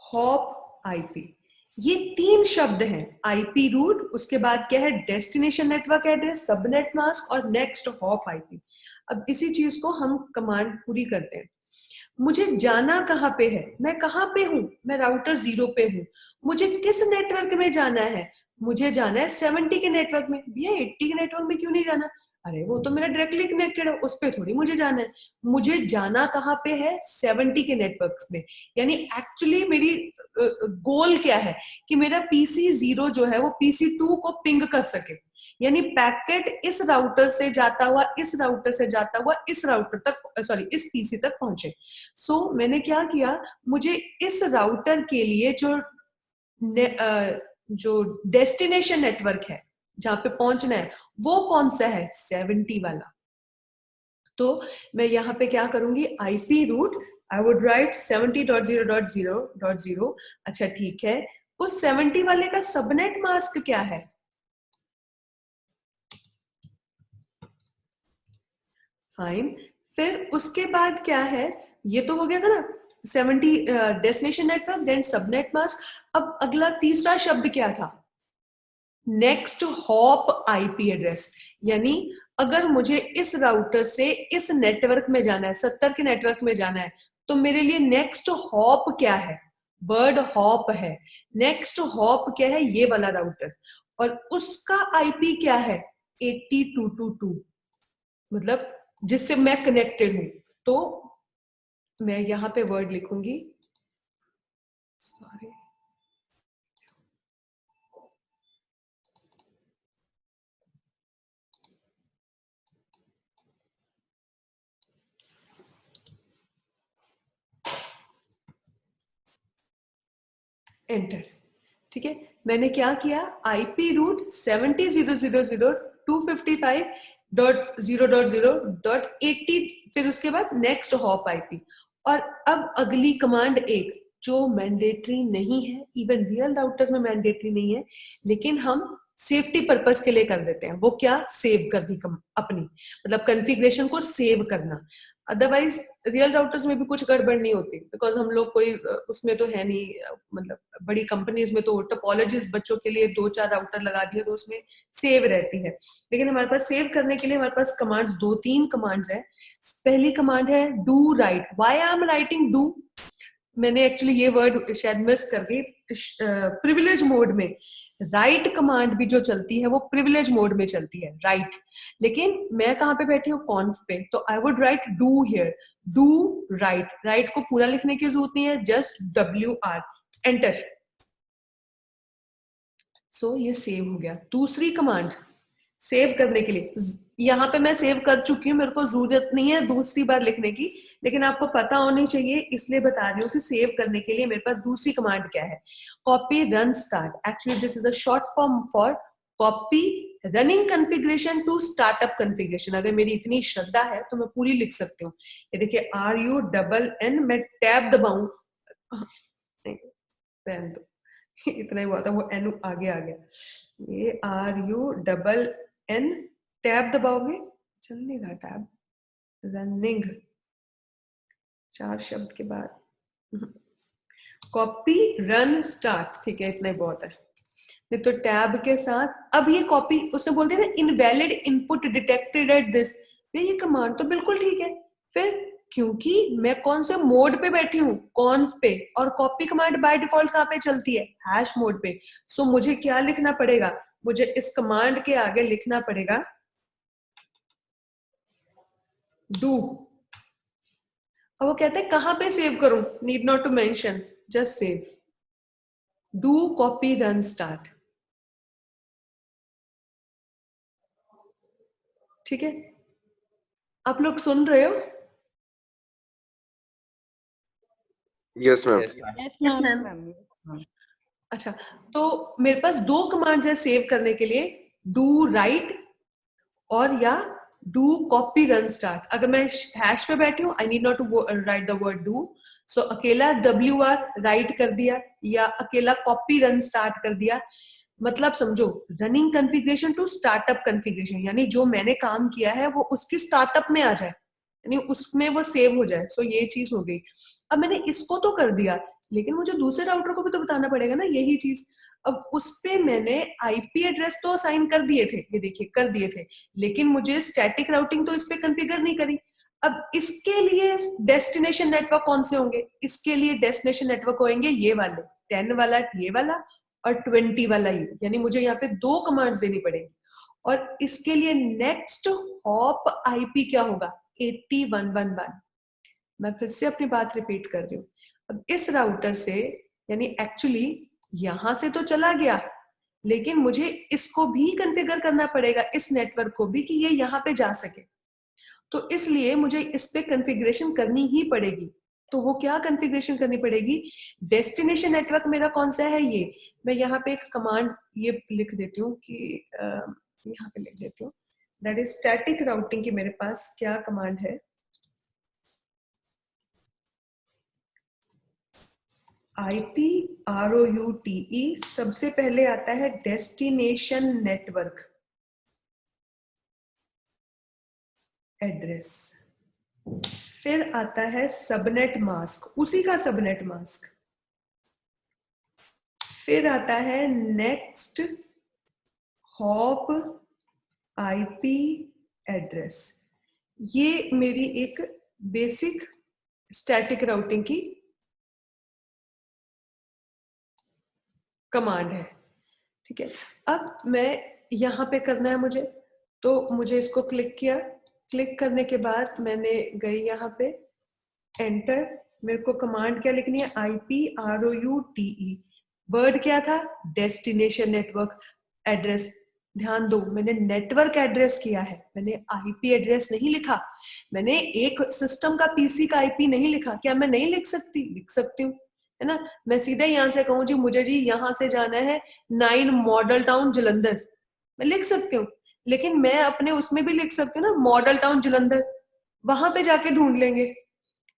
hop IP. ये 3 शब्द हैं, आईपी रूट, उसके बाद क्या है destination network address, subnet mask और नेक्स्ट हॉप आईपी। अब इसी चीज को हम कमांड पूरी करते हैं। मुझे जाना कहां पे है, मैं कहां पे हूं, मैं राउटर 0 पे हूं। मुझे किस नेटवर्क में जाना है, मुझे जाना है 70 के नेटवर्क में। भैया 80 के नेटवर्क में क्यों नहीं जाना, अरे वो तो मेरा डायरेक्टली कनेक्टेड है, उस पर थोड़ी मुझे जाना है। मुझे जाना कहाँ पे है, 70 के नेटवर्क्स में। यानी एक्चुअली मेरी गोल क्या है कि मेरा PC0 जो है वो PC2 को पिंग कर सके, यानी पैकेट इस राउटर से जाता हुआ इस राउटर से जाता हुआ इस राउटर तक, सॉरी इस पीसी तक पहुंचे। सो मैंने क्या किया, मुझे इस राउटर के लिए जो डेस्टिनेशन नेटवर्क है जहां पे पहुंचना है वो कौन सा है, 70 वाला। तो मैं यहाँ पे क्या करूंगी, IP route I would write 70.0.0.0। अच्छा ठीक है, उस 70 वाले का सबनेट मास्क क्या है, फाइन। फिर उसके बाद क्या है, ये तो हो गया था ना 70 destination network then subnet mask. अब अगला तीसरा शब्द क्या था, नेक्स्ट हॉप आईपी एड्रेस। यानी अगर मुझे इस राउटर से इस नेटवर्क में जाना है, 70 के नेटवर्क में जाना है, तो मेरे लिए नेक्स्ट हॉप क्या है, वर्ड हॉप है। नेक्स्ट हॉप क्या है, ये वाला राउटर, और उसका आईपी क्या है 8222, मतलब जिससे मैं कनेक्टेड हूं। तो मैं यहां पे वर्ड लिखूंगी, सॉरी एंटर। ठीक है, मैंने क्या किया, आईपी रूट 70.0.0.255.0.0.80, फिर उसके बाद नेक्स्ट हॉप आईपी। और अब अगली कमांड एक जो मैंडेटरी नहीं है, इवन रियल राउटर्स में मैंडेटरी नहीं है, लेकिन हम सेफ्टी पर्पस के लिए कर देते हैं। वो क्या, सेव करनी अपनी, मतलब कॉन्फ़िगरेशन को सेव करना। अदरवाइज रियल राउटर्स में भी कुछ गड़बड़ नहीं होती, बिकॉज हम लोग कोई उसमें तो है नहीं, मतलब बड़ी कंपनीज में तो टोपोलॉजीज बच्चों के लिए 2-4 राउटर लगा दिए तो उसमें सेव रहती है। लेकिन हमारे पास सेव करने के लिए हमारे पास कमांड्स 2-3 कमांड्स है। पहली कमांड है do right. Why I am writing do, मैंने एक्चुअली ये वर्ड शायद मिस कर गई, प्रिविलेज मोड में राइट कमांड भी जो चलती है वो प्रिविलेज मोड में चलती है, राइट। लेकिन मैं कहाँ पे बैठी हूँ, कॉन्फ पे, तो आई would right do here, do right. Right को पूरा लिखने की जरूरत नहीं है, जस्ट WR, एंटर। सो ये सेव हो गया। दूसरी कमांड सेव करने के लिए, यहाँ पे मैं सेव कर चुकी हूँ, मेरे को जरूरत नहीं है दूसरी बार लिखने की, लेकिन आपको पता होनी चाहिए इसलिए बता रही हूँ कि सेव करने के लिए मेरे पास दूसरी कमांड क्या है, copy run start. Actually this is a short form for copy running configuration to startup configuration. अगर मेरी इतनी श्रद्धा है तो मैं पूरी लिख सकती हूँ। ये देखिए RUNN, मैं टैब दबाऊं, रहने दो, इतना ही बहुत है, वो N आगे आ गया। ये RUNN, टैब दबाओगे, चल नहीं रहा टैब, रनिंग 4 शब्द के बाद, कॉपी रन स्टार्ट, ठीक है, इतना ही बहुत है। नहीं तो टैब के साथ अब ये कॉपी, उसने बोल दिया ना invalid input detected at this, ये कमांड तो बिल्कुल ठीक है। फिर क्योंकि मैं कौन से मोड पे बैठी हूँ, कॉन्फ पे, और कॉपी कमांड बाय डिफॉल्ट कहाँ पे चलती है, हैश मोड पे। सो मुझे क्या लिखना पड़ेगा, मुझे इस कमांड के आगे लिखना पड़ेगा डू। अब वो कहते हैं कहां पे सेव करूं, need not to mention, just save, do copy run start. ठीक है, आप लोग सुन रहे हो? Yes, ma'am. Yes, ma'am. अच्छा, तो मेरे पास 2 कमांड्स है सेव करने के लिए, डू राइट और या डू कॉपी रन स्टार्ट। अगर मैं हैश पे बैठी हूँ, I need not to write the word do, so अकेला WR राइट कर दिया या अकेला कॉपी रन स्टार्ट कर दिया। मतलब समझो, running configuration to startup configuration, यानी जो मैंने काम किया है वो उसकी स्टार्टअप में आ जाए, यानी उसमें वो सेव हो जाए। सो ये चीज हो गई। अब मैंने इसको तो कर दिया, लेकिन मुझे दूसरे राउटर को भी तो बताना पड़ेगा ना यही चीज। अब उस पे मैंने IP एड्रेस तो असाइन कर दिए थे, ये देखिए कर दिए थे, लेकिन मुझे स्टैटिक राउटिंग तो इस पे कॉन्फ़िगर नहीं करी। अब इसके लिए डेस्टिनेशन नेटवर्क कौन से होंगे, इसके लिए डेस्टिनेशन नेटवर्क होंगे ये वाले, 10 वाला ये वाला और 20 वाला ये, यानी मुझे यहाँ पे 2 कमांड्स देनी पड़ेगी। और इसके लिए नेक्स्ट हॉप IP क्या होगा, 8111। मैं फिर से अपनी बात रिपीट कर रही हूँ। अब इस राउटर से, यानी एक्चुअली यहां से तो चला गया, लेकिन मुझे इसको भी कॉन्फ़िगर करना पड़ेगा, इस नेटवर्क को भी, कि ये यहाँ पे जा सके। तो इसलिए मुझे इस पे कॉन्फ़िगरेशन करनी ही पड़ेगी। तो वो क्या कॉन्फ़िगरेशन करनी पड़ेगी, डेस्टिनेशन नेटवर्क मेरा कौन सा है, ये मैं यहाँ पे एक कमांड ये लिख देती हूँ कि यहाँ पे लिख देती हूँ, दैट इज स्टैटिक राउटिंग की मेरे पास क्या कमांड है, IP ROUTE, सबसे पहले आता है डेस्टिनेशन नेटवर्क एड्रेस, फिर आता है सबनेट मास्क, उसी का सबनेट मास्क, फिर आता है नेक्स्ट हॉप IP एड्रेस। ये मेरी एक बेसिक स्टैटिक राउटिंग की कमांड है। ठीक है, अब मैं यहाँ पे करना है मुझे, तो मुझे इसको क्लिक किया, क्लिक करने के बाद मैंने गई यहाँ पे एंटर, मेरे को कमांड क्या लिखनी है, IP ROUTE, वर्ड क्या था, डेस्टिनेशन नेटवर्क एड्रेस। ध्यान दो, मैंने नेटवर्क एड्रेस किया है, मैंने IP एड्रेस नहीं लिखा, मैंने एक सिस्टम का PC का IP नहीं लिखा। क्या मैं नहीं लिख सकती, लिख सकती हूँ, है ना। मैं सीधे यहाँ से कहूँ जी मुझे जी यहाँ से जाना है 9 मॉडल टाउन जलंधर, मैं लिख सकती हूँ, लेकिन मैं अपने उसमें भी लिख सकती हूँ ना, मॉडल टाउन जलंधर, वहां पे जाके ढूंढ लेंगे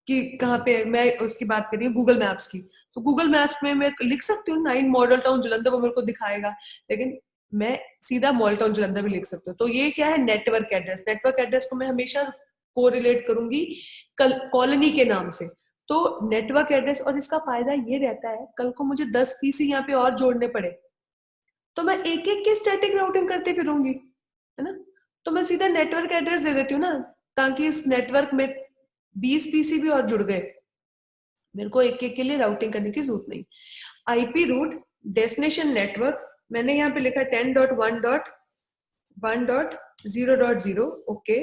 कि कहाँ पे। मैं उसकी बात कर रही हूँ गूगल मैप्स की, तो गूगल मैप्स में मैं लिख सकती हूँ 9 मॉडल टाउन जलंधर, वो मेरे को दिखाएगा, लेकिन मैं सीधा मॉडल टाउन जलंधर भी लिख सकती हूँ। तो ये क्या है, नेटवर्क एड्रेस। नेटवर्क एड्रेस को मैं हमेशा कोरिलेट करूंगी कॉलोनी के नाम से। तो नेटवर्क एड्रेस, और इसका फायदा ये रहता है कल को मुझे 10 PC यहाँ पे और जोड़ने पड़े तो मैं एक एक की स्टैटिक राउटिंग करते फिरूंगी, है ना। तो मैं सीधा नेटवर्क एड्रेस दे देती हूँ ना, ताकि इस नेटवर्क में 20 PC भी और जुड़ गए, मेरे को एक एक के लिए राउटिंग करने की जरूरत नहीं। आईपी रूट डेस्टिनेशन नेटवर्क मैंने यहाँ पे लिखा 10.1.1.0.0 ओके,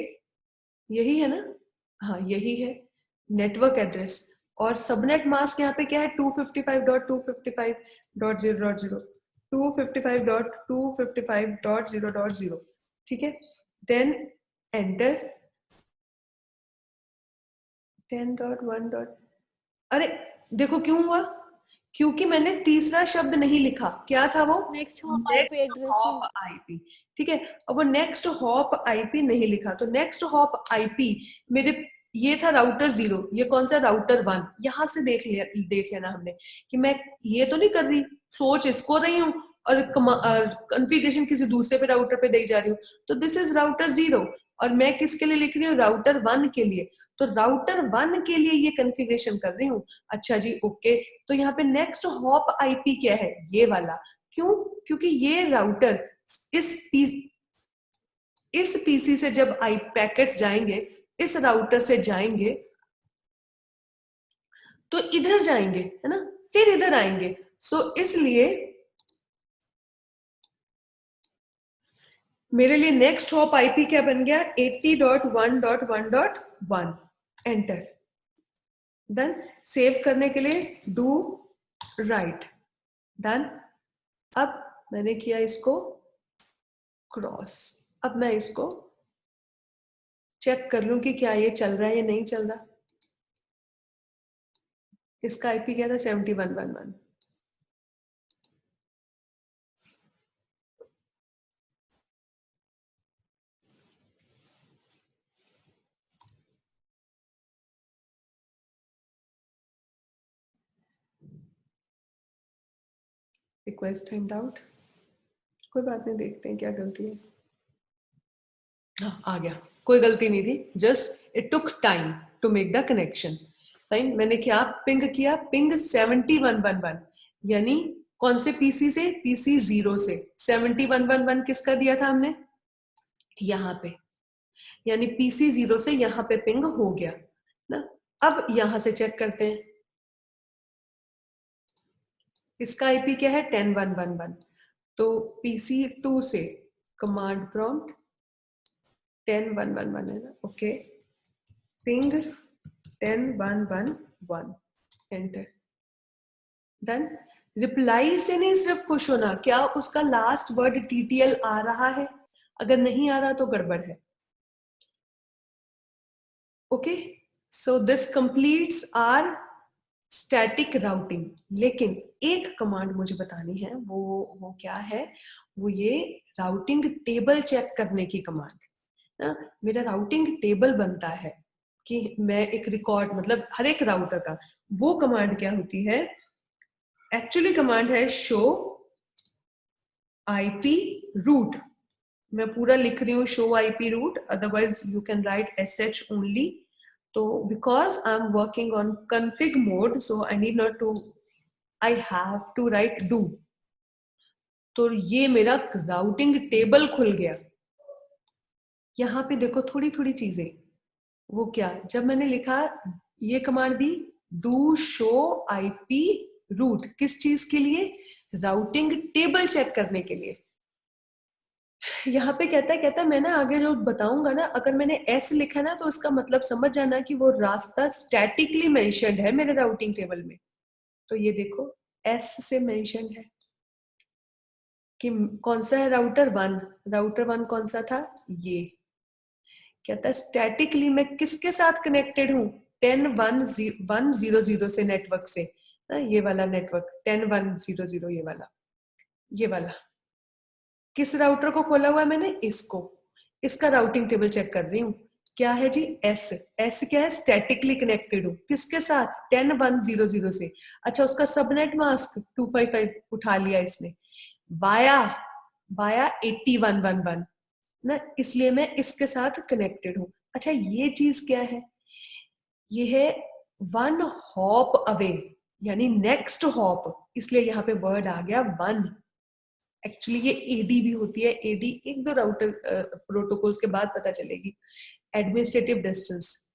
यही है ना, हाँ यही है नेटवर्क एड्रेस। और सबनेट मास्क यहाँ पे क्या है 255.255.0.0 255.255.0.0 ठीक है। Then enter 10.1. अरे देखो क्यों हुआ, क्योंकि मैंने तीसरा शब्द नहीं लिखा। क्या था वो? Next hop IP address hop IP, ठीक है। अब वो नेक्स्ट हॉप आईपी नहीं लिखा, तो नेक्स्ट हॉप आईपी मेरे ये था राउटर 0, ये कौन सा राउटर 1। यहां से देख लेना हमने कि मैं ये तो नहीं कर रही, सोच इसको रही हूँ और कॉन्फ़िगरेशन किसी दूसरे पे राउटर पे दे जा रही हूँ। तो दिस इज राउटर 0 और मैं किसके लिए लिख रही हूँ? राउटर 1 के लिए। तो राउटर 1 के लिए ये कॉन्फ़िगरेशन कर रही हूँ। अच्छा जी ओके, तो यहाँ पे नेक्स्ट हॉप आईपी क्या है? ये वाला। क्यों? क्योंकि ये राउटर इस पीसी से जब आई पैकेट्स जाएंगे, इस राउटर से जाएंगे तो इधर जाएंगे, है ना, फिर इधर आएंगे। सो इसलिए मेरे लिए नेक्स्ट हॉप आईपी क्या बन गया? 80.1.1.1। एंटर। डन। सेव करने के लिए डू राइट। डन। अब मैंने किया इसको क्रॉस। अब मैं इसको चेक कर लूं कि क्या ये चल रहा है या नहीं चल रहा। इसका आईपी क्या था? 7111। Request timed out. कोई बात नहीं, देखते हैं क्या गलती है। हाँ आ गया, कोई गलती नहीं थी, just it took time to make the connection. Fine. मैंने क्या पिंग किया? पिंग 7111, यानी कौन से पीसी से? पीसी 0 से। 7111 किसका दिया था हमने? यहाँ पे, यानी पीसी 0 से यहाँ पे पिंग हो गया ना। अब यहां से चेक करते हैं, इसका आईपी क्या है? 10111। तो पीसी 2 से कमांड प्रॉम्प्ट 10111 है ना, okay, ping 10111 enter. Done. Reply से नहीं सिर्फ खुश होना, क्या उसका लास्ट वर्ड टीटीएल आ रहा है? अगर नहीं आ रहा तो गड़बड़ है। Okay, so this completes our static routing. लेकिन एक कमांड मुझे बतानी है, वो क्या है? वो ये राउटिंग टेबल चेक करने की कमांड ना। मेरा राउटिंग टेबल बनता है कि मैं एक रिकॉर्ड, मतलब हर एक राउटर का, वो कमांड क्या होती है? एक्चुअली कमांड है शो आईपी रूट। मैं पूरा लिख रही हूँ show IP route, otherwise you can write SH only. तो because I am working on config mode, so I need not to, I have to write do. तो ये मेरा राउटिंग टेबल खुल गया। यहाँ पे देखो थोड़ी थोड़ी चीजें, वो क्या, जब मैंने लिखा ये command the do show IP root, किस चीज के लिए? राउटिंग टेबल चेक करने के लिए। यहाँ पे कहता है मैं ना आगे जो बताऊंगा ना, अगर मैंने एस लिखा ना तो इसका मतलब समझ जाना कि वो रास्ता स्टैटिकली मेंशन्ड है मेरे राउटिंग टेबल में। तो ये देखो एस से मेंशन्ड है कि कौन सा है? राउटर 1। राउटर 1 कौन सा था? ये। कहता है स्टैटिकली मैं किसके साथ कनेक्टेड हूँ? 10100 से, नेटवर्क से ना, ये वाला नेटवर्क 10100, ये वाला किस राउटर को खोला हुआ है मैंने? इसको। इसका राउटिंग टेबल चेक कर रही हूँ। क्या है जी? एस। एस क्या है? स्टैटिकली कनेक्टेड हूँ। किसके साथ? 10100 से। अच्छा, उसका सबनेट मास्क 255 उठा लिया इसने, बाया 8111 ना, इसलिए मैं इसके साथ कनेक्टेड हूँ। अच्छा, ये चीज क्या है? ये है 1 हॉप अवे, यानी नेक्स्ट हॉप, इसलिए यहाँ पे वर्ड आ गया 1। एक्चुअली ये एडी भी होती है, एडी एक दो राउटर प्रोटोकॉल्स के बाद पता चलेगी, एडमिनिस्ट्रेटिव डिस्टेंस।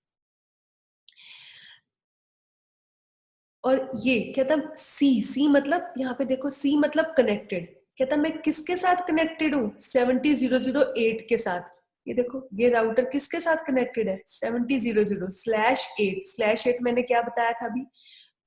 और ये कहता सी मतलब यहाँ पे देखो, सी मतलब कनेक्टेड, कहता मैं किसके साथ कनेक्टेड हूँ, 70008 के साथ। ये देखो ये राउटर किसके साथ कनेक्टेड है, 700/8 मैंने क्या बताया था अभी,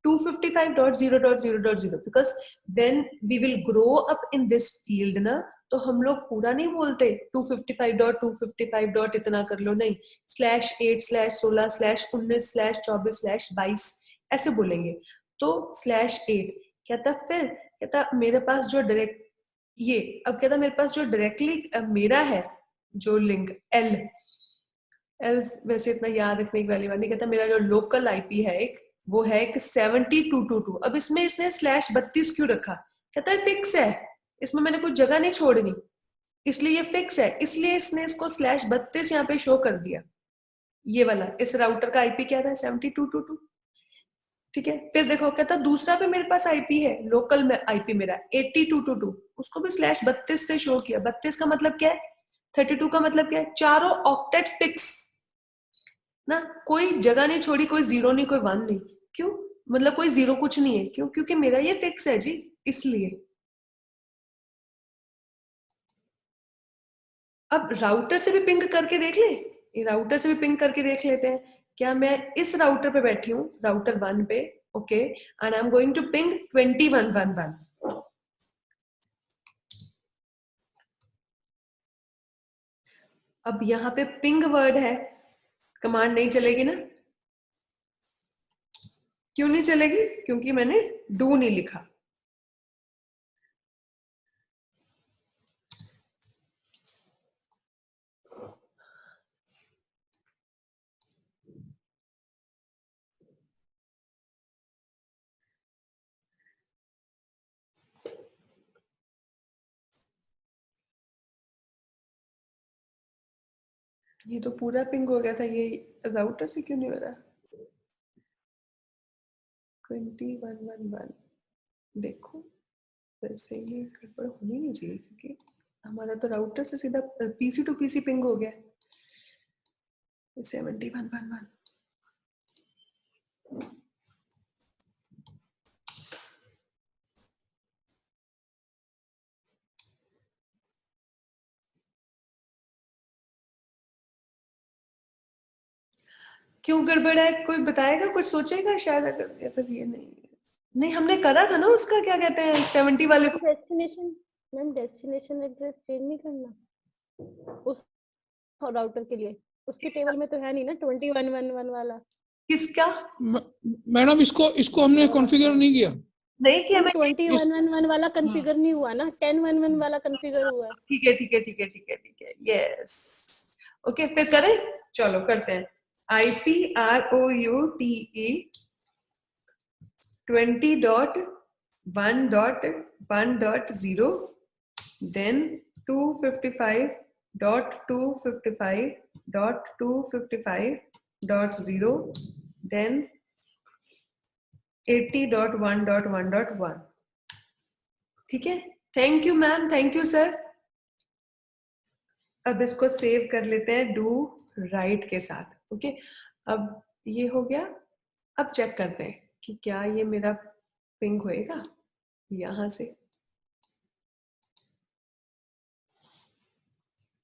255.0.0.0 because then we will grow up in this field ना, तो हम लोग पूरा नहीं बोलते 255.255. इतना कर लो, नहीं, /8/16/19/24/22 ऐसे बोलेंगे। तो /8 कहता, फिर कहता मेरे पास जो डायरेक्ट ये, अब कहता मेरे पास जो डायरेक्टली मेरा है जो लिंक एल वैसे इतना याद रखने की वाली बात नहीं, कहता मेरा जो लोकल आईपी है एक, वो है एक 7222। अब इसमें इसने /32 क्यों रखा, कहता है फिक्स है, इसमें मैंने कुछ जगह नहीं छोड़नी, इसलिए ये फिक्स है, इसलिए इसने इसको /32 यहाँ पे शो कर दिया। ये वाला इस राउटर का आईपी क्या था, 7222। ठीक है, फिर देखो कहता दूसरा पे मेरे पास आईपी है, लोकल में आईपी मेरा 8222, उसको भी /32 से शो किया। 32 का मतलब क्या है, 32 का मतलब क्या है, चारों ऑक्टेट फिक्स ना, कोई जगह नहीं छोड़ी, कोई 0 नहीं, कोई 1 नहीं। क्यों, मतलब कोई 0 कुछ नहीं है, क्यों, क्योंकि मेरा ये फिक्स है जी, इसलिए। अब राउटर से भी पिंग करके देख ले, ये राउटर से भी पिंग करके देख लेते हैं। क्या मैं इस राउटर पे बैठी हूँ, राउटर 1 पे, okay, and I am going to ping 2111। अब यहाँ पे पिंग वर्ड है, कमांड नहीं चलेगी ना, क्यों नहीं चलेगी, क्योंकि मैंने डू नहीं लिखा। ये तो पूरा पिंग हो गया था, ये राउटर से क्यों नहीं हो रहा, 2111। देखो वैसे ये गड़बड़ होनी नहीं चाहिए, क्योंकि हमारा तो राउटर से सीधा पीसी टू पीसी पिंग हो गया, 7111। क्यों गड़बड़ है, कोई बताएगा, कुछ सोचेगा शायद, अगर या फिर ये नहीं हमने करा था ना उसका, क्या कहते हैं 70 वाले को, destination, ma'am destination address change नहीं करना उस राउटर के लिए, उसके टेबल में तो है नहीं ना 2111 वाला। किसका, मैडम इसको हमने कॉन्फ़िगर नहीं किया। नहीं किया मैं, 2111 वाला कॉन्फ़िगर नहीं हुआ ना, 1011 वाला कॉन्फ़िगर हुआ है। ठीक है ठीक है ठीक है ठीक है ठीक है, यस ओके, फिर करें, चलो करते हैं। IPROUTE 20.1.1.0 then 255.255.255.0 then 80.1.1.1। ठीक है, thank you ma'am, thank you sir. अब इसको सेव कर लेते हैं डू राइट के साथ, ओके। अब ये हो गया, अब चेक करते हैं कि क्या ये मेरा पिंग होएगा यहां से।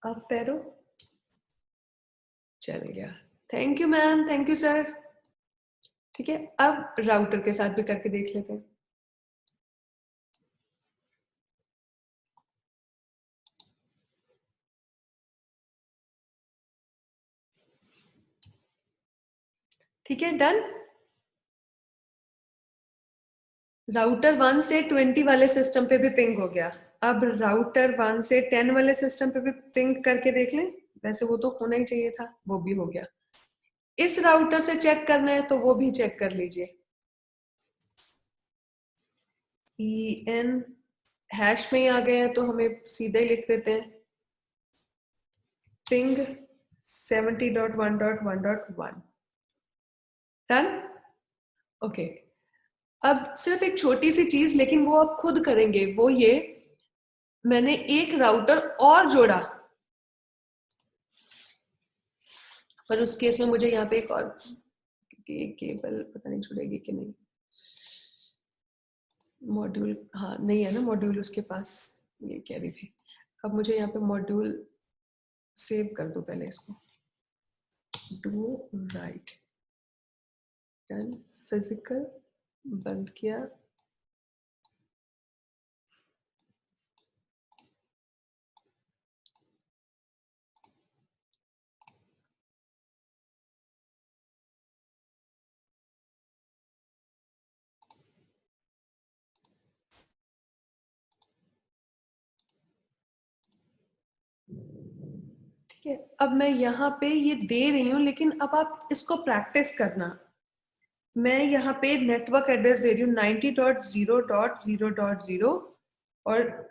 अब पैरो चल गया, thank you ma'am, thank you sir. ठीक है, अब राउटर के साथ भी करके देख लेते हैं। ठीक है, डन। राउटर 1 से 20 वाले सिस्टम पे भी पिंग हो गया। अब राउटर 1 से 10 वाले सिस्टम पे भी पिंग करके देख लें, वैसे वो तो होना ही चाहिए था, वो भी हो गया। इस राउटर से चेक करना है तो वो भी चेक कर लीजिए। EN हैश में ही आ गए हैं तो हमें सीधे ही लिख देते हैं पिंग 70.1.1.1। Done, okay. अब सिर्फ एक छोटी सी चीज, लेकिन वो आप खुद करेंगे, वो ये, मैंने एक राउटर और जोड़ा, पर उस केस में मुझे यहाँ पे एक और केबल पता नहीं जुड़ेगी कि नहीं। मॉड्यूल, हाँ नहीं है ना मॉड्यूल उसके पास, ये कह रही थी। अब मुझे यहाँ पे मॉड्यूल सेव कर दो पहले इसको, डू राइट डन, फिजिकल बंद किया, ठीक है। अब मैं यहाँ पे ये दे रही हूँ, लेकिन अब आप इसको प्रैक्टिस करना। मैं यहाँ पे नेटवर्क एड्रेस दे रही हूँ 90.0.0.0 और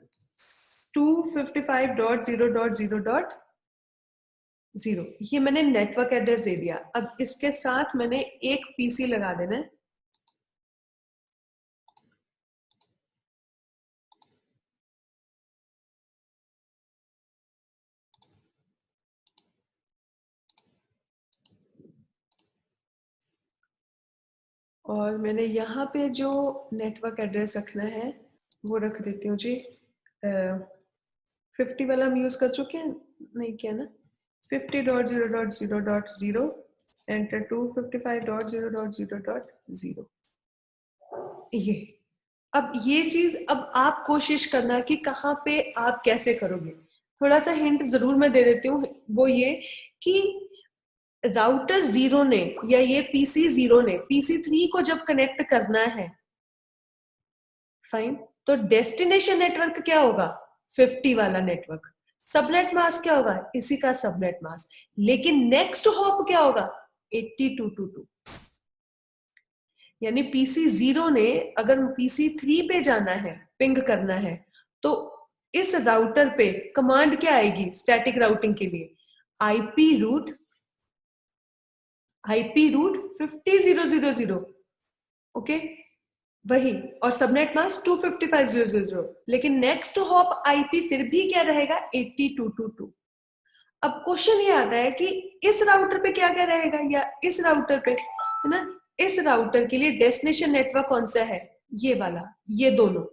255.0.0.0, ये मैंने नेटवर्क एड्रेस दे दिया। अब इसके साथ मैंने एक पीसी लगा देना है, और मैंने यहाँ पे जो नेटवर्क एड्रेस रखना है वो रख देती हूँ जी 50 वाला हम यूज कर चुके हैं, नहीं किया ना, 50.0.0.0 एंटर 255.0.0.0। ये अब ये चीज अब आप कोशिश करना कि कहाँ पे आप कैसे करोगे। थोड़ा सा हिंट जरूर मैं दे देती हूँ, वो ये कि राउटर 0 ने या ये पीसी 0 ने पीसी 3 को जब कनेक्ट करना है, फाइन, तो डेस्टिनेशन नेटवर्क क्या होगा 50 वाला नेटवर्क, सबनेट मास्क क्या होगा इसी का सबनेट मास्क, लेकिन नेक्स्ट हॉप क्या होगा 8222। यानी पीसी 0 ने अगर पीसी 3 पे जाना है, पिंग करना है, तो इस राउटर पे कमांड क्या आएगी स्टैटिक राउटिंग के लिए, आईपी रूट 50,000, ओके वही, और सबनेट मास्क 255,000, लेकिन नेक्स्ट हॉप आईपी फिर भी क्या रहेगा 8222। अब क्वेश्चन ये आता है कि इस राउटर पे क्या क्या रहेगा, या इस राउटर पे, है ना, इस राउटर के लिए डेस्टिनेशन नेटवर्क कौन सा है, ये वाला, ये दोनों,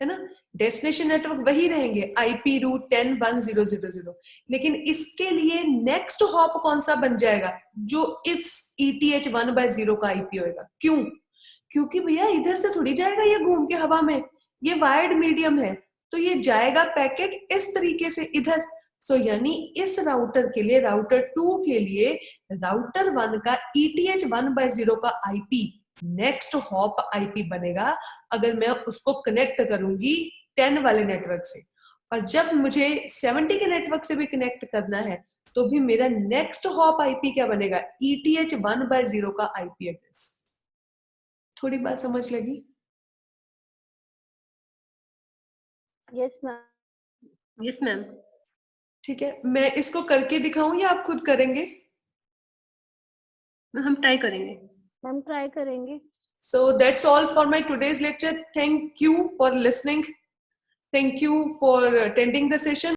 है ना, डेस्टिनेशन नेटवर्क वही रहेंगे आईपी रूट 10.1.0.0.0, लेकिन इसके लिए नेक्स्ट हॉप कौन सा बन जाएगा, जो इस ETH 1/0 का आईपी होगा। क्यों? क्योंकि भैया इधर से थोड़ी जाएगा ये घूम के हवा में, ये वायर्ड मीडियम है, तो ये जाएगा पैकेट इस तरीके से इधर। सो यानी इस राउटर के लिए, राउटर 2 के लिए राउटर 1 का ETH 1/0 का आईपी नेक्स्ट हॉप आईपी बनेगा, अगर मैं उसको कनेक्ट करूंगी 10 वाले नेटवर्क से। और जब मुझे 70 के नेटवर्क से भी कनेक्ट करना है, तो भी मेरा नेक्स्ट हॉप आईपी क्या बनेगा, ETH 1/0 का आईपी एड्रेस। थोड़ी बात समझ लगी? Yes ma'am. Yes ma'am. ठीक है, मैं इसको करके दिखाऊं या आप खुद करेंगे? हम ट्राई करेंगे। हम ट्राई करेंगे। So that's all for my today's lecture. Thank you for listening. Thank you for attending the session.